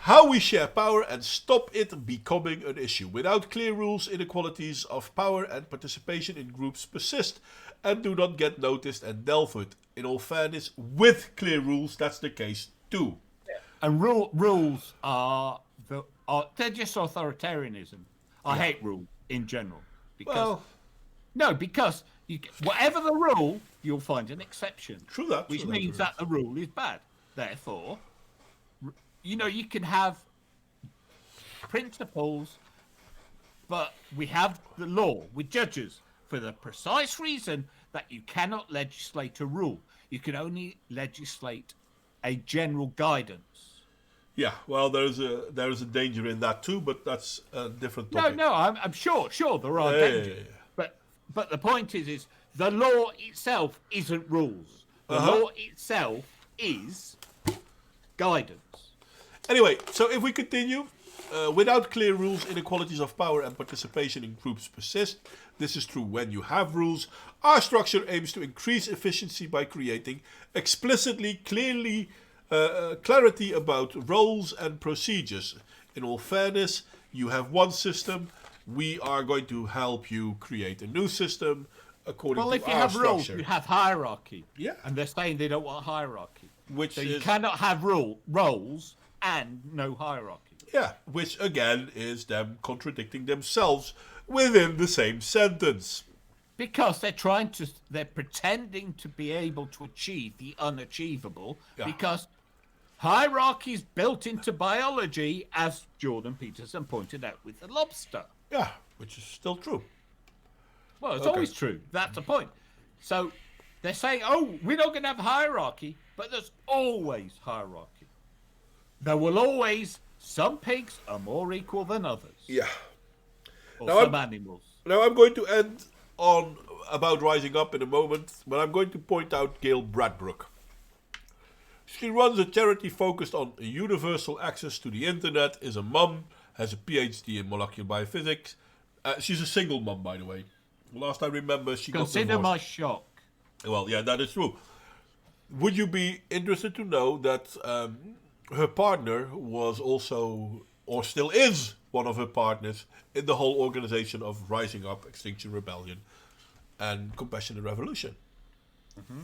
how we share power and stop it becoming an issue. Without clear rules, inequalities of power and participation in groups persist and do not get noticed and dealt with. In all fairness, with clear rules, that's the case too. And rules are they're just authoritarianism. I hate rules in general because because whatever the rule, you'll find an exception. True that. Which means that the rule is bad. Therefore, you can have principles, but we have the law with judges for the precise reason that you cannot legislate a rule. You can only legislate a general guidance. Yeah, well, there's a danger in that too, but that's a different No, topic. no, I'm sure there are Yeah, yeah, dangers. yeah. But the point is the law itself isn't rules. The law itself is guidance. Anyway, so if we continue, without clear rules, inequalities of power and participation in groups persist. This is true when you have rules. Our structure aims to increase efficiency by creating explicitly, clearly, clarity about roles and procedures. In all fairness, you have one system. We are going to help you create a new system according Well, to if you our have structure. rules, you have hierarchy. Yeah. And they're saying they don't want hierarchy. Which So is, you cannot have roles and no hierarchy. yeah, which again is them contradicting themselves within the same sentence. Because they're pretending to be able to achieve the unachievable. Yeah. Because hierarchy is built into biology, as Jordan Peterson pointed out with the lobster. Yeah, which is still true. Well, it's Okay. always true. That's the point. So they're saying, oh, we're not going to have hierarchy, but there's always hierarchy. There will always, some pigs are more equal than others. Yeah. Or Now some animals. Now I'm going to end on about Rising Up in a moment, but I'm going to point out Gail Bradbrook. She runs a charity focused on universal access to the internet, is a mum, has a PhD in molecular biophysics. She's a single mum, by the way. Last I remember, she Consider got my divorced. shock. Well, yeah, that is true. Would you be interested to know that her partner was also, or still is, one of her partners in the whole organization of Rising Up, Extinction Rebellion, and Compassionate Revolution? Mm-hmm.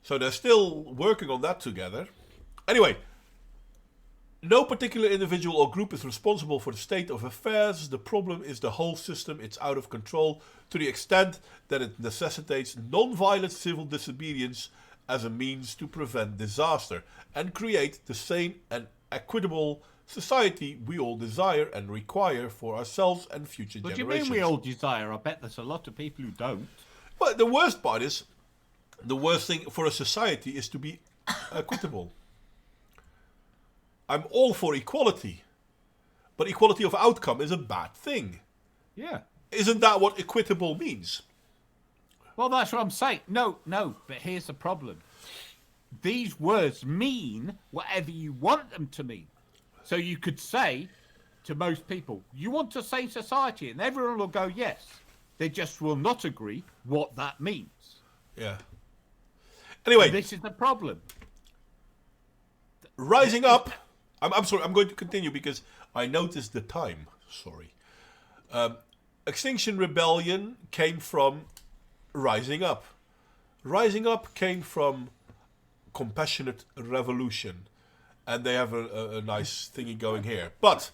So they're still working on that together. Anyway, no particular individual or group is responsible for the state of affairs. The problem is the whole system. It's out of control to the extent that it necessitates non-violent civil disobedience as a means to prevent disaster and create the sane and equitable society we all desire and require for ourselves and future What do you generations. mean we all desire? I bet there's a lot of people who don't. But the worst part is, the worst thing for a society is to be equitable. I'm all for equality, but equality of outcome is a bad thing. Yeah. Isn't that what equitable means? Well, that's what I'm saying. No, but here's the problem. These words mean whatever you want them to mean. So you could say to most people, you want a sane society, and everyone will go, yes. They just will not agree what that means. Yeah. Anyway, And this is the problem. Rising Up. I'm sorry, I'm going to continue because I noticed the time. Sorry. Extinction Rebellion came from Rising Up. Rising Up came from Compassionate Revolution. And they have a nice thingy going here. But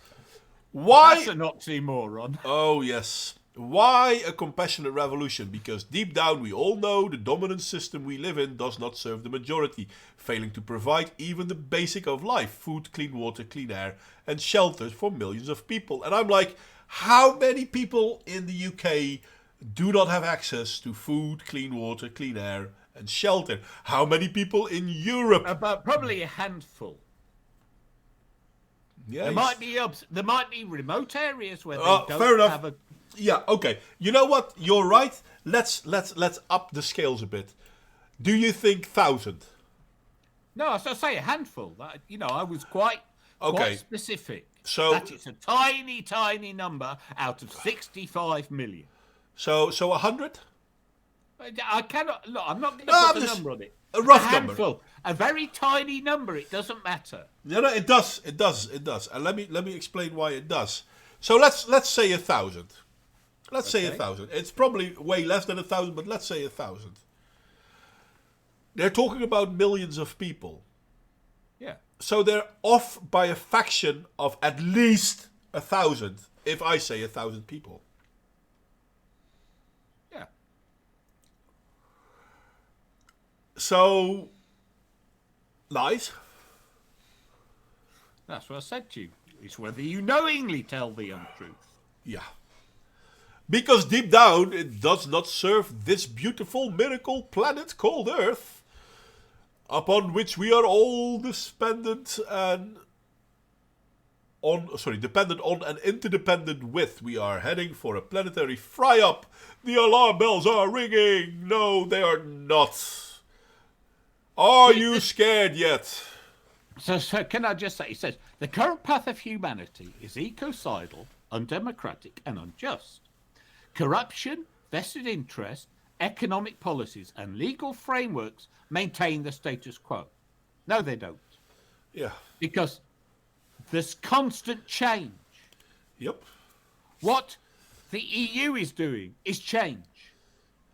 why... That's an oxymoron. Oh, yes. Why a compassionate revolution? Because deep down we all know the dominant system we live in does not serve the majority, failing to provide even the basic of life: food, clean water, clean air, and shelters for millions of people. And I'm like, how many people in the UK do not have access to food, clean water, clean air, and shelter? How many people in Europe? About probably a handful. Yeah, There might be remote areas where they fair don't enough. have a. Yeah, okay. You know what? You're right. Let's up the scales a bit. Do you think 1,000? No, I was going to say a handful. I was quite specific. So that it's a tiny, tiny number out of 65 million. So 100? I cannot. Look, I'm not going to put a number on it. A rough handful, number. A very tiny number. It doesn't matter. No, it does. It does. And let me explain why it does. So let's say 1,000. Let's say 1,000. It's probably way less than 1,000, but let's say 1,000. They're talking about millions of people. Yeah. So they're off by a fraction of at least 1,000. If I say 1,000 people. Yeah. So lies. That's what I said to you. It's whether you knowingly tell the untruth. Yeah. Because deep down, it does not serve this beautiful miracle planet called Earth. upon which we are all dependent on and interdependent with. We are heading for a planetary fry-up. The alarm bells are ringing. No, they are not. Are you scared yet? So can I just say, it says, the current path of humanity is ecocidal, undemocratic and unjust. Corruption, vested interest, economic policies and legal frameworks maintain the status quo. No, they don't. Yeah. Because there's constant change. Yep. What the EU is doing is change.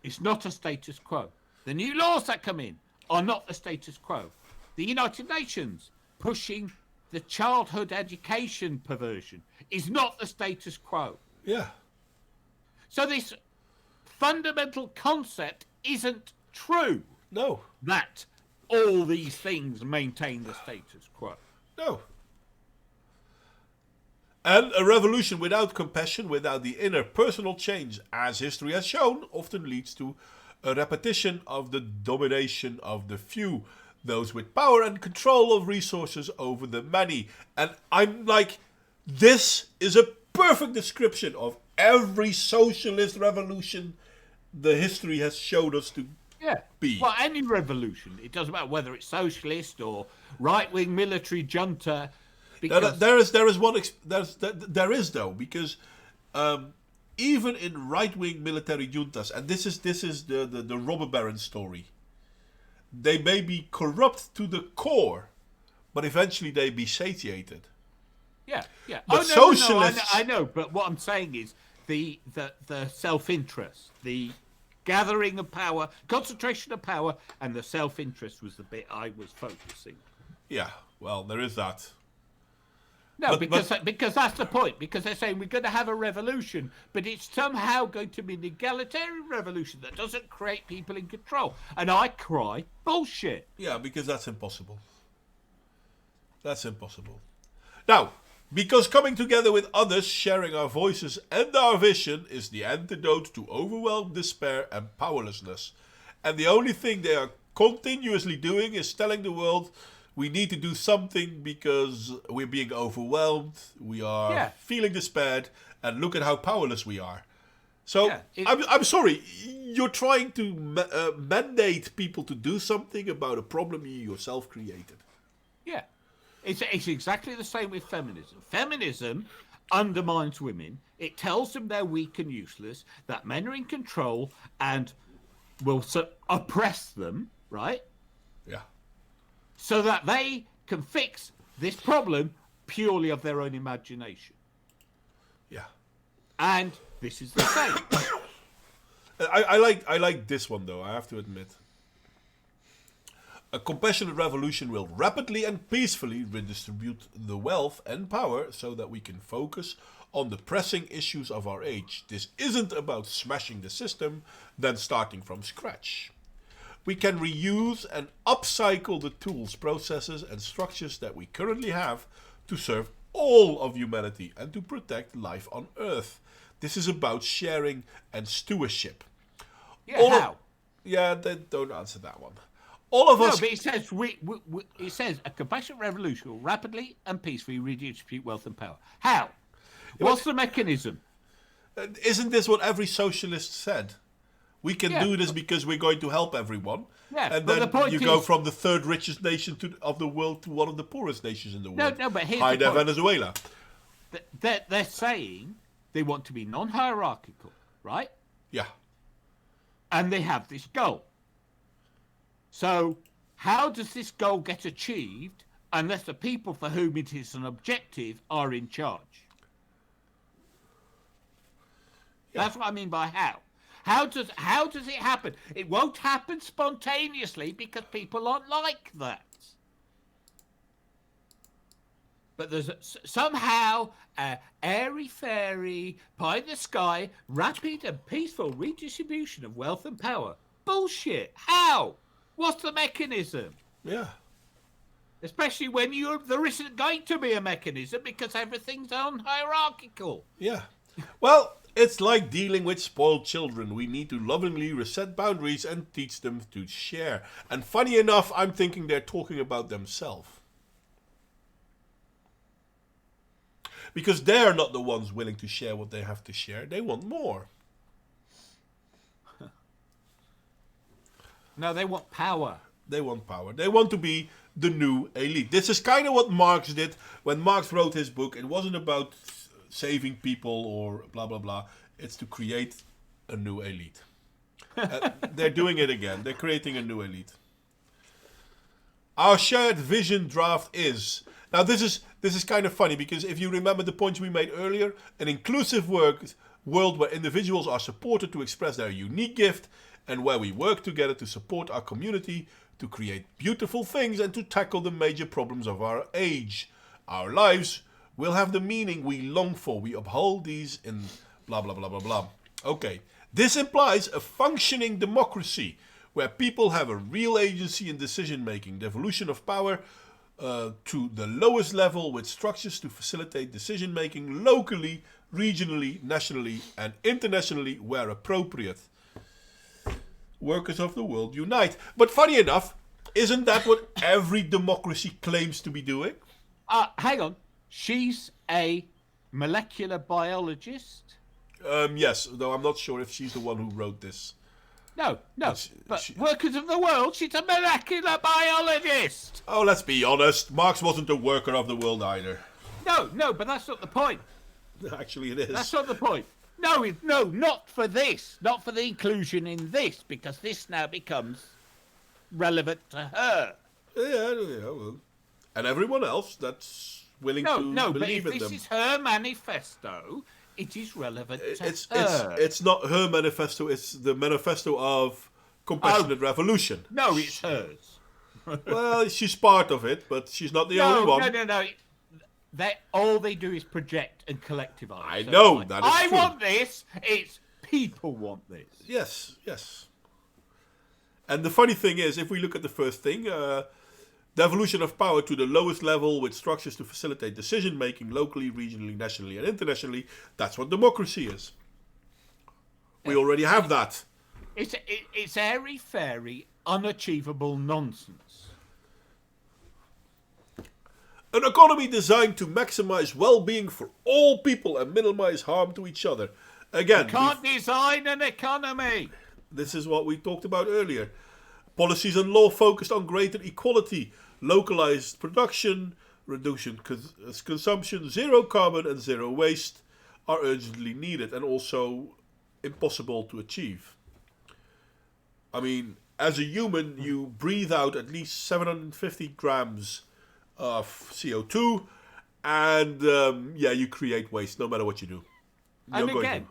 It's not a status quo. The new laws that come in are not the status quo. The United Nations pushing the childhood education perversion is not the status quo. Yeah. So this fundamental concept isn't true. No. That all these things maintain the status quo. No. And a revolution without compassion, without the inner personal change, as history has shown, often leads to a repetition of the domination of the few, those with power and control of resources over the many. And I'm like, this is a perfect description of every socialist revolution the history has showed us to be. Well, any revolution, it doesn't matter whether it's socialist or right-wing military junta. Because There is though, because even in right-wing military juntas, and this is the robber baron story, they may be corrupt to the core, but eventually they be satiated. Yeah. But socialists, I know, but what I'm saying is the self-interest, the gathering of power, concentration of power, and the self-interest was the bit I was focusing. Yeah, well, there is that. No, because that's the point. Because they're saying we're going to have a revolution, but it's somehow going to be an egalitarian revolution that doesn't create people in control. And I cry bullshit. Yeah, because that's impossible. That's impossible. Now, because coming together with others, sharing our voices and our vision is the antidote to overwhelmed despair and powerlessness. And the only thing they are continuously doing is telling the world we need to do something because we're being overwhelmed, we are feeling despaired, and look at how powerless we are. So, I'm sorry, you're trying to mandate people to do something about a problem you yourself created. Yeah. It's exactly the same with feminism. Feminism undermines women. It tells them they're weak and useless, that men are in control and will oppress them, right? Yeah. So that they can fix this problem purely of their own imagination. Yeah. And this is the same. I like this one though, I have to admit. A compassionate revolution will rapidly and peacefully redistribute the wealth and power so that we can focus on the pressing issues of our age. This isn't about smashing the system, then starting from scratch. We can reuse and upcycle the tools, processes and structures that we currently have to serve all of humanity and to protect life on Earth. This is about sharing and stewardship. Yeah, how? Don't answer that one. All of us. No, but it says a compassionate revolution will rapidly and peacefully redistribute wealth and power. How? What's the mechanism? Isn't this what every socialist said? We can do this because we're going to help everyone. Yeah, and then you go from the third richest nation of the world to one of the poorest nations in the world. No, but here's Hi the there, point. Venezuela. They're saying they want to be non-hierarchical, right? Yeah. And they have this goal. So how does this goal get achieved unless the people for whom it is an objective are in charge? Yeah. That's what I mean by how. How does it happen? It won't happen spontaneously because people aren't like that. But there's somehow a airy-fairy, pie-in-the-sky, rapid and peaceful redistribution of wealth and power. Bullshit. How? What's the mechanism? Yeah. Especially when there isn't going to be a mechanism because everything's hierarchical. Yeah. Well, It's like dealing with spoiled children. We need to lovingly reset boundaries and teach them to share. And funny enough, I'm thinking they're talking about themselves. Because they're not the ones willing to share what they have to share. They want more. No, they want power. They want power. They want to be the new elite. This is kind of what Marx did when Marx wrote his book. It wasn't about saving people or blah, blah, blah. It's to create a new elite. They're doing it again. They're creating a new elite. Our shared vision draft is... Now, this is kind of funny because if you remember the points we made earlier, an inclusive world where individuals are supported to express their unique gift and where we work together to support our community, to create beautiful things and to tackle the major problems of our age. Our lives will have the meaning we long for. We uphold these in blah, blah, blah, blah, blah. Okay, this implies a functioning democracy where people have a real agency in decision making, the evolution of power to the lowest level with structures to facilitate decision making locally, regionally, nationally, and internationally where appropriate. Workers of the world unite. But funny enough, isn't that what every democracy claims to be doing? Hang on. She's a molecular biologist? Yes, though I'm not sure if she's the one who wrote this. No. But Workers of the World, she's a molecular biologist. Oh, let's be honest. Marx wasn't a worker of the world either. No, but that's not the point. Actually, it is. That's not the point. No, not for this. Not for the inclusion in this, because this now becomes relevant to her. Yeah, well. And everyone else that's willing to believe in them. No, but if this is her manifesto, it is relevant to her. It's not her manifesto, it's the manifesto of Compassionate Revolution. No, it's hers. Well, she's part of it, but she's not the only one. No. All they do is project and collectivize. I know, that is true. I want this, it's people want this. Yes. And the funny thing is, if we look at the first thing, the evolution of power to the lowest level with structures to facilitate decision making locally, regionally, nationally, and internationally, that's what democracy is. We already have that. It's airy-fairy, unachievable nonsense. An economy designed to maximize well-being for all people and minimize harm to each other. Again, you can't design an economy. This is what we talked about earlier. Policies and law focused on greater equality, localized production, reduction consumption, zero carbon and zero waste are urgently needed and also impossible to achieve. I mean, as a human, you breathe out at least 750 grams of CO2 and you create waste no matter what you do. And again,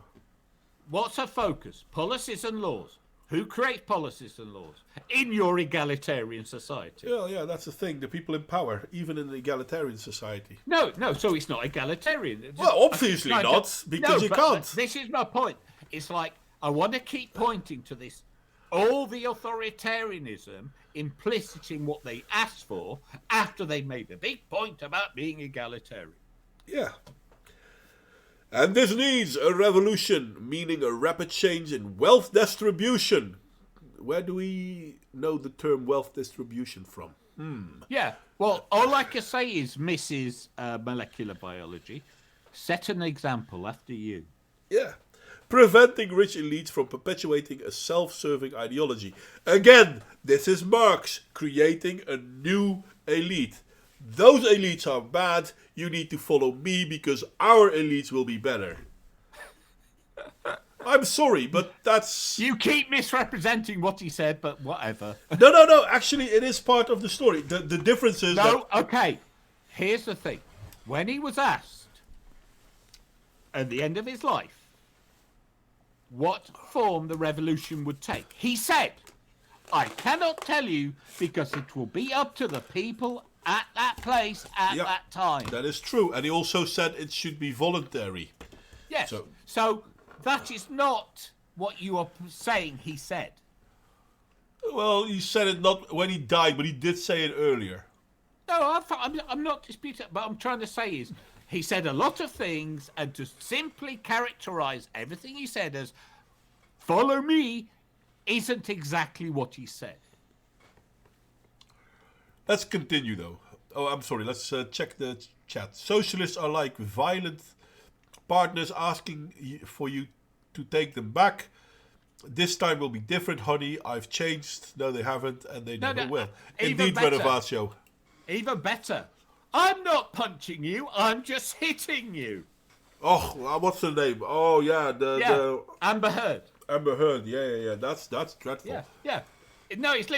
what's our focus? Policies and laws. Who creates policies and laws? In your egalitarian society. Yeah, that's the thing. The people in power, even in the egalitarian society. No, so it's not egalitarian. Well, obviously not, because you can't. This is my point. It's like, I want to keep pointing to this. All the authoritarianism implicit in what they asked for after they made the big point about being egalitarian. Yeah. And this needs a revolution, meaning a rapid change in wealth distribution. Where do we know the term wealth distribution from? Yeah, well, all I can say is, Mrs. Molecular Biology, set an example after you. Yeah. Preventing rich elites from perpetuating a self-serving ideology. Again, this is Marx creating a new elite. Those elites are bad. You need to follow me because our elites will be better. I'm sorry, but that's... You keep misrepresenting what he said, but whatever. No. Actually, it is part of the story. The difference is okay. Here's the thing. When he was asked, at the end of his life, what form the revolution would take, he said, I cannot tell you because it will be up to the people at that place at that time. That is true. And he also said it should be voluntary. Yes. So that is not what you are saying he said. Well, he said it not when he died, but he did say it earlier. No, I'm not disputing it. But I'm trying to say is, He said a lot of things, and to simply characterize everything he said as "follow me" isn't exactly what he said. Let's continue, though. Oh, I'm sorry. Let's check the chat. Socialists are like violent partners asking for you to take them back. This time will be different, honey. I've changed. No, they haven't, and they never will. Indeed, Renovatio. Even better. I'm not punching you. I'm just hitting you. Oh, what's her name? Oh, yeah, the Amber Heard. Amber Heard. Yeah. That's dreadful. Yeah. No, it's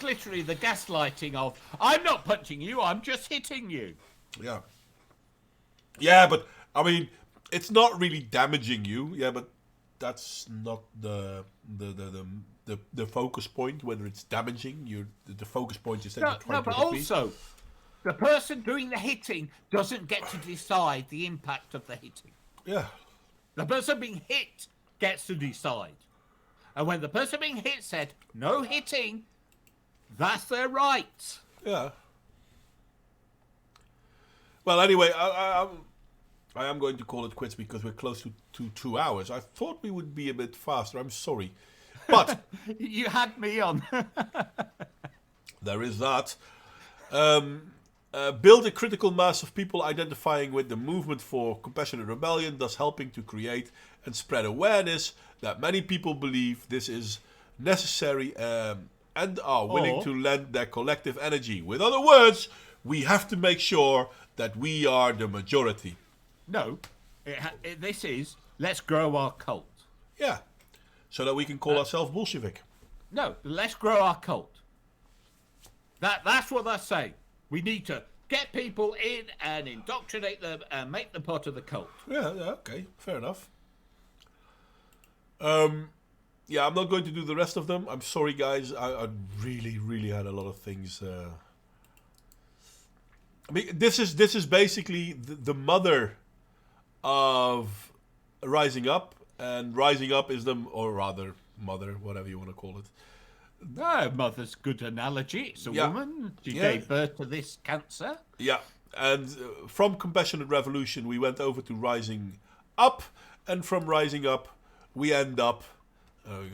literally the gaslighting of I'm not punching you. I'm just hitting you. Yeah. Yeah, but I mean, it's not really damaging you. Yeah, but that's not the focus point. Whether it's damaging you, the focus point is that you're trying to hit me. Also, the person doing the hitting doesn't get to decide the impact of the hitting. Yeah. The person being hit gets to decide. And when the person being hit said no hitting, that's their right. Yeah. Well, anyway, I am going to call it quits because we're close to 2 hours. I thought we would be a bit faster. I'm sorry. But you had me on. there is that. Build a critical mass of people identifying with the movement for compassionate rebellion, thus helping to create and spread awareness that many people believe this is necessary and are willing to lend their collective energy. With other words, we have to make sure that we are the majority. No, this is let's grow our cult. Yeah, so that we can call ourselves Bolshevik. No, let's grow our cult. That's what they're saying. We need to get people in and indoctrinate them and make them part of the cult. Yeah, okay, fair enough. Yeah, I'm not going to do the rest of them. I'm sorry, guys. I really had a lot of things. I mean, this is basically the mother of Rising Up, and Rising Up is or rather, mother, whatever you want to call it. No, mother's good analogy. It's a woman. She gave birth to this cancer. Yeah, and from Compassionate Revolution, we went over to Rising Up, and from Rising Up, we end up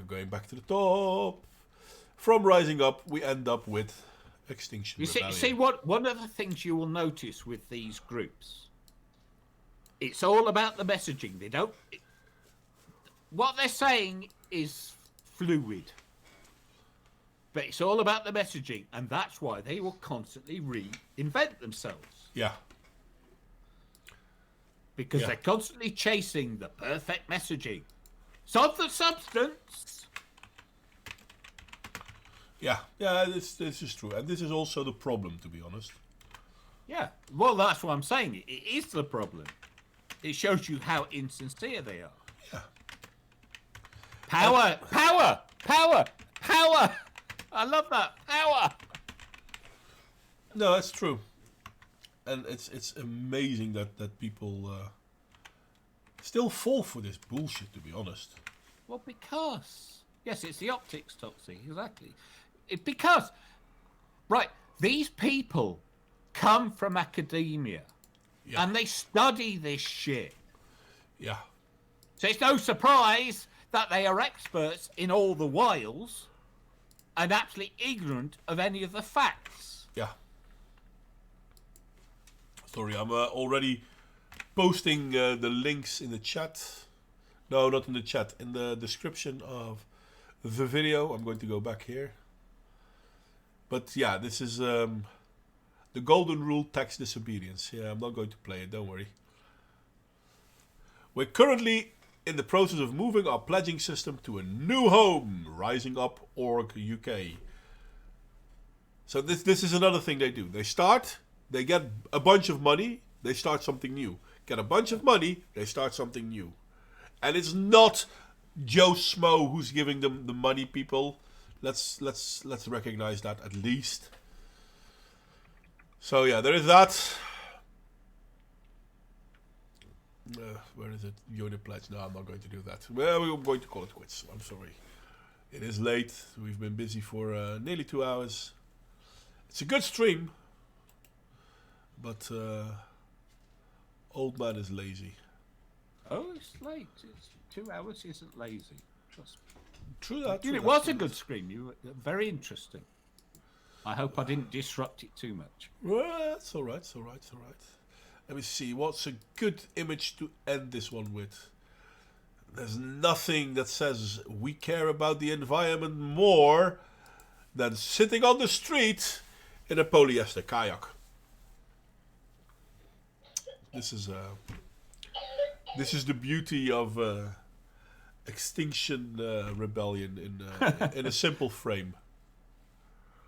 going back to the top. From Rising Up, we end up with Extinction Rebellion. You see what? One of the things you will notice with these groups, it's all about the messaging. They don't. What they're saying is fluid. But it's all about the messaging, and that's why they will constantly reinvent themselves. Yeah. Because they're constantly chasing the perfect messaging. Of the substance. Yeah, this is true. And this is also the problem, to be honest. Yeah, well, that's what I'm saying. It is the problem. It shows you how insincere they are. Yeah. Power! I love that. Power! No, that's true. And it's amazing that people still fall for this bullshit, to be honest. Well, because... Yes, it's the optics, Toxie, exactly. Because... Right, these people come from academia. Yeah. And they study this shit. Yeah. So it's no surprise that they are experts in all the wiles and absolutely ignorant of any of the facts. Yeah. Sorry, I'm already posting the links in the chat. No, not in the chat. In the description of the video. I'm going to go back here. But yeah, this is the golden rule, tax disobedience. Yeah, I'm not going to play it, don't worry. We're currently in the process of moving our pledging system to a new home, Rising Up Org UK. So this is another thing they do. They get a bunch of money, they start something new. Get a bunch of money, they start something new. And it's not Joe Smo who's giving them the money, people. Let's recognize that at least. So yeah, there is that. Where is it? Unit pledge. No, I'm not going to do that. Well, we're going to call it quits. I'm sorry. It is late. We've been busy for nearly 2 hours. It's a good stream, but Old man is lazy. Oh, it's late. It's 2 hours isn't lazy. Trust me. True that. It was a good stream. You were very interesting. I hope I didn't disrupt it too much. Well, it's all right. It's all right. It's all right. Let me see. What's a good image to end this one with? There's nothing that says we care about the environment more than sitting on the street in a polyester kayak. This is the beauty of Extinction Rebellion in a simple frame.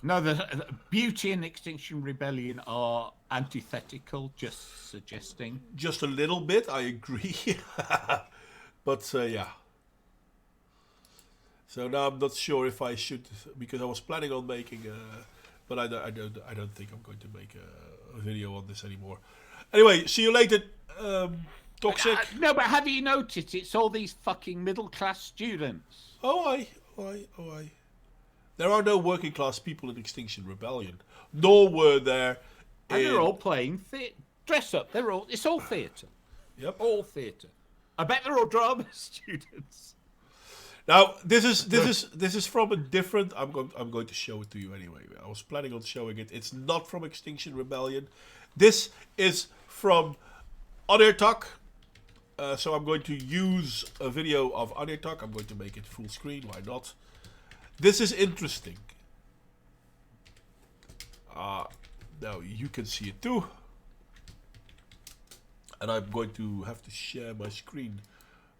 No, the Beauty and Extinction Rebellion are antithetical, just suggesting. Just a little bit, I agree. But yeah. So now I'm not sure if I should, because I was planning on making, but I don't think I'm going to make a video on this anymore. Anyway, see you later, Toxic. No, but have you noticed it's all these fucking middle-class students? Oh, I. There are no working class people in Extinction Rebellion, nor were there. And they're all playing dress up. It's all theatre. Yep. All theatre. I bet they're all drama students. Now this is from a different. I'm going to show it to you anyway. I was planning on showing it. It's not from Extinction Rebellion. This is from Undertalk. So I'm going to use a video of Undertalk. I'm going to make it full screen. Why not? This is interesting. Now you can see it too. And I'm going to have to share my screen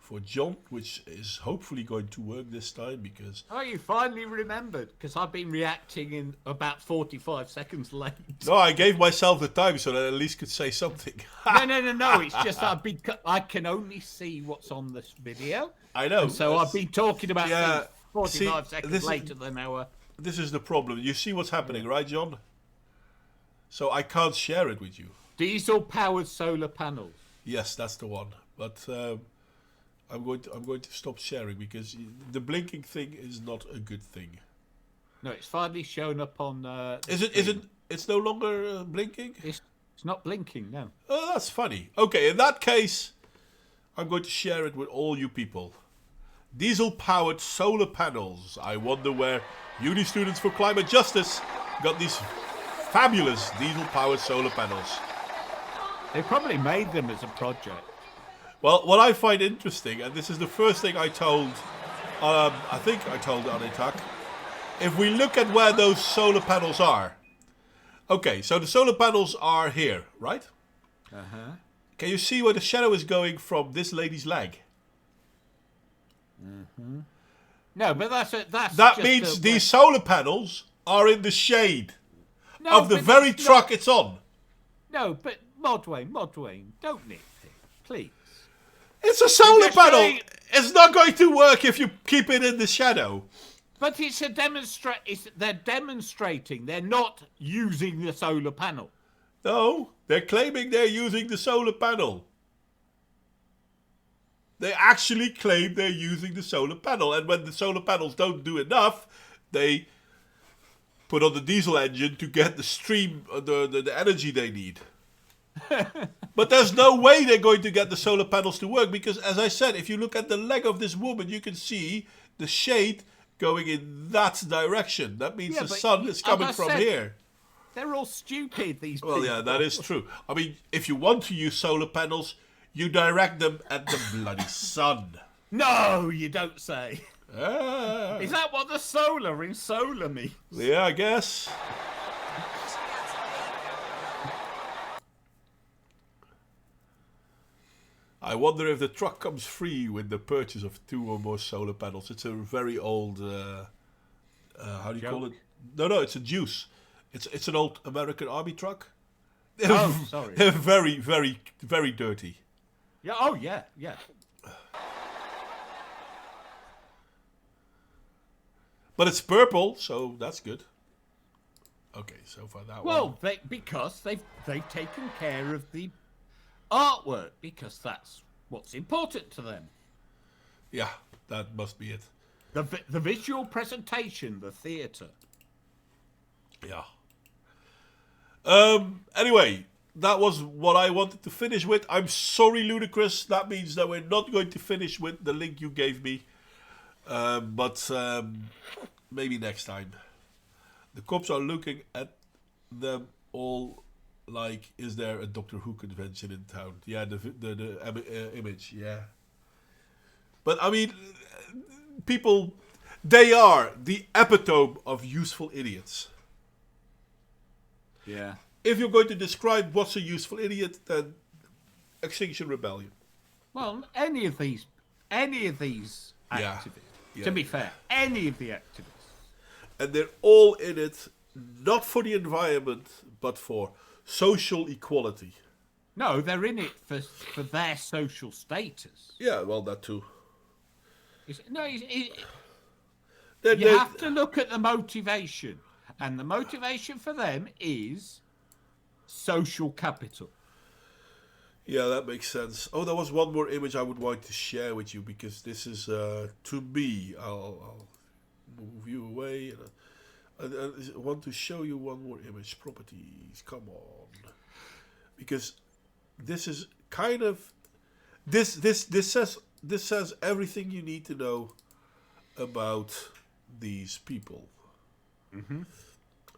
for John, which is hopefully going to work this time because... Oh, you finally remembered, because I've been reacting in about 45 seconds late. No, I gave myself the time so that I at least could say something. No. It's just I can only see what's on this video. I know. And so I've been talking about things 45 see, seconds later than our... This is the problem. You see what's happening, right, John? So I can't share it with you. Diesel-powered solar panels. Yes, that's the one. But I'm going to stop sharing because the blinking thing is not a good thing. No, it's finally shown up on. It's no longer blinking? It's not blinking. No. Oh, that's funny. Okay, in that case, I'm going to share it with all you people. Diesel-powered solar panels. I wonder where uni students for climate justice got these fabulous diesel-powered solar panels. They probably made them as a project. Well, what I find interesting, and this is the first thing I told, I think I told Anitak, if we look at where those solar panels are. Okay, so the solar panels are here, right? Uh-huh. Can you see where the shadow is going from this lady's leg? Mm-hmm. No, but that means these solar panels are in the shade of the very truck it's on. No, but Modwayne, don't nitpick, please. It's a solar panel. It's not going to work if you keep it in the shadow. But it's a they're demonstrating. They're not using the solar panel. No, they're claiming they're using the solar panel. They actually claim they're using the solar panel. And when the solar panels don't do enough, they put on the diesel engine to get the stream, the energy they need. But there's no way they're going to get the solar panels to work because, as I said, if you look at the leg of this woman, you can see the shade going in that direction. That means the sun is coming from here. They're all stupid, these people. Well, yeah, that is true. I mean, if you want to use solar panels, you direct them at the bloody sun. No, you don't say. Ah. Is that what the solar in solar means? Yeah, I guess. I wonder if the truck comes free with the purchase of 2 or more solar panels. It's a very old, how do you call it? No, it's a juice. It's an old American Army truck. Oh, sorry. Very, very, very dirty. Yeah. Oh, yeah. But it's purple, so that's good. Okay, so far that one. Well, because they've taken care of the artwork, because that's what's important to them. Yeah, that must be it. The visual presentation, the theatre. Yeah. Anyway, that was what I wanted to finish with. I'm sorry, Ludicrous. That means that we're not going to finish with the link you gave me. But maybe next time. The cops are looking at them all like, is there a Doctor Who convention in town? Yeah, the image, yeah. But I mean, people, they are the epitome of useful idiots. Yeah. If you're going to describe what's a useful idiot, then Extinction Rebellion. Well, any of these activists. Yeah. To be fair, any of the activists. And they're all in it, not for the environment, but for social equality. No, they're in it for their social status. Yeah, well, that too. You They- have to look at the motivation. And the motivation for them is social capital. Yeah, that makes sense. Oh, there was one more image I would like to share with you, because this is, to me, I'll move you away. And I want to show you one more image. Properties, come on. Because this is kind of... This says everything you need to know about these people. Mm-hmm.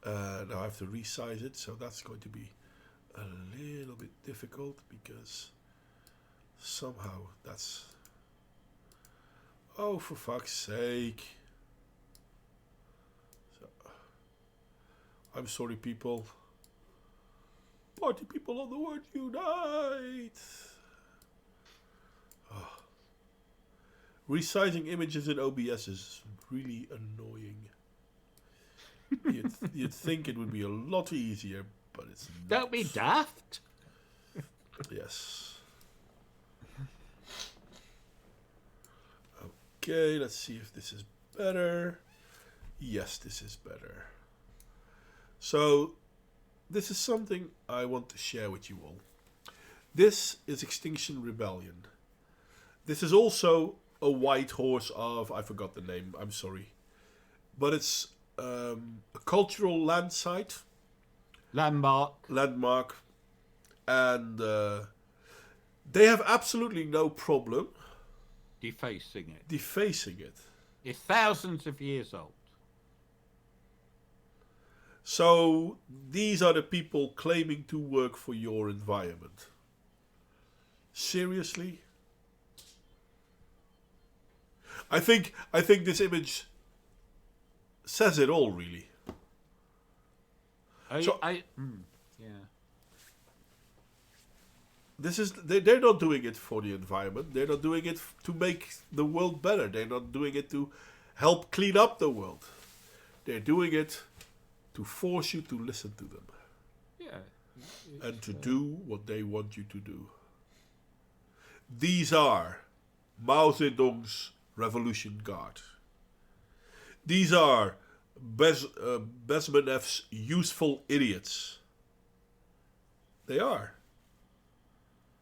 Now I have to resize it, so that's going to be a little bit difficult, because somehow that's... Oh, for fuck's sake. So, I'm sorry, people. Party people of the world, unite! Oh. Resizing images in OBS is really annoying. You'd think it would be a lot easier, but it's not. Don't be daft. Yes. Okay, let's see if this is better. Yes, this is better. So, this is something I want to share with you all. This is Extinction Rebellion. This is also a white horse of... I forgot the name, I'm sorry. But it's a cultural land site. Landmark. And they have absolutely no problem Defacing it. It's thousands of years old. So these are the people claiming to work for your environment. Seriously? I think this image says it all, really. Yeah. This is they're not doing it for the environment. They're not doing it to make the world better. They're not doing it to help clean up the world. They're doing it to force you to listen to them. Yeah. And to do what they want you to do. These are Mao Zedong's Revolution Guard. These are Bezmenev's useful idiots. They are.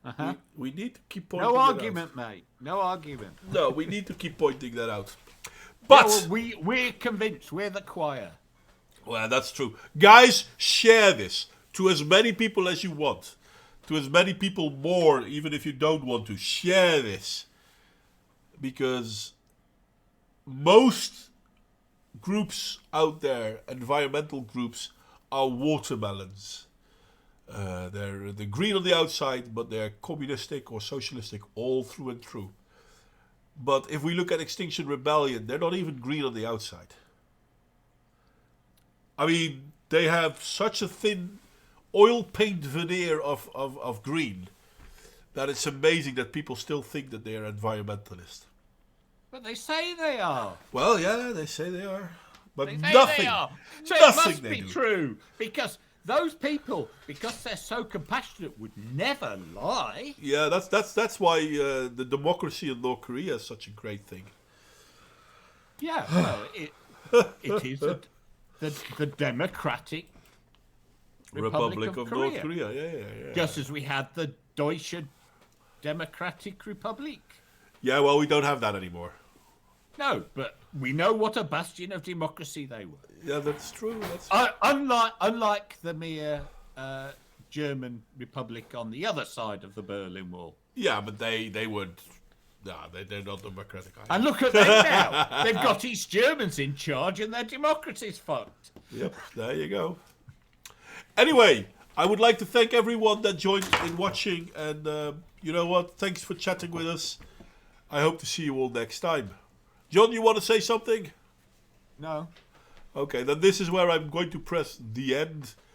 Uh-huh. We need to keep pointing No that argument, out. mate. No argument. No, we need to keep pointing that out. But Yeah, well, we're convinced. We're the choir. well, that's true. Guys, share this to as many people as you want. To as many people more, even if you don't want to. Share this. Because most groups out there, environmental groups, are watermelons. They're green on the outside, but they're communistic or socialistic all through and through. But if we look at Extinction Rebellion, they're not even green on the outside. I mean, they have such a thin oil paint veneer of green that it's amazing that people still think that they're environmentalists. But they say they are. Well, yeah, they say they are. But They say nothing, they are. So it nothing must they be do. true. Because those people, because they're so compassionate, would never lie. Yeah, that's why the democracy in North Korea is such a great thing. Yeah, well, it is the democratic Republic of North Korea. Yeah. Just as we had the Deutsche Democratic Republic. Yeah, well, we don't have that anymore. No, but we know what a bastion of democracy they were. Yeah, that's true. That's Unlike the mere German Republic on the other side of the Berlin Wall. Yeah, but they would. No, they're not democratic. Either. And look at them now. They've got East Germans in charge and their democracy's fucked. Yep, there you go. Anyway, I would like to thank everyone that joined in watching. And you know what? Thanks for chatting with us. I hope to see you all next time. John, you want to say something? No. Okay, then this is where I'm going to press the end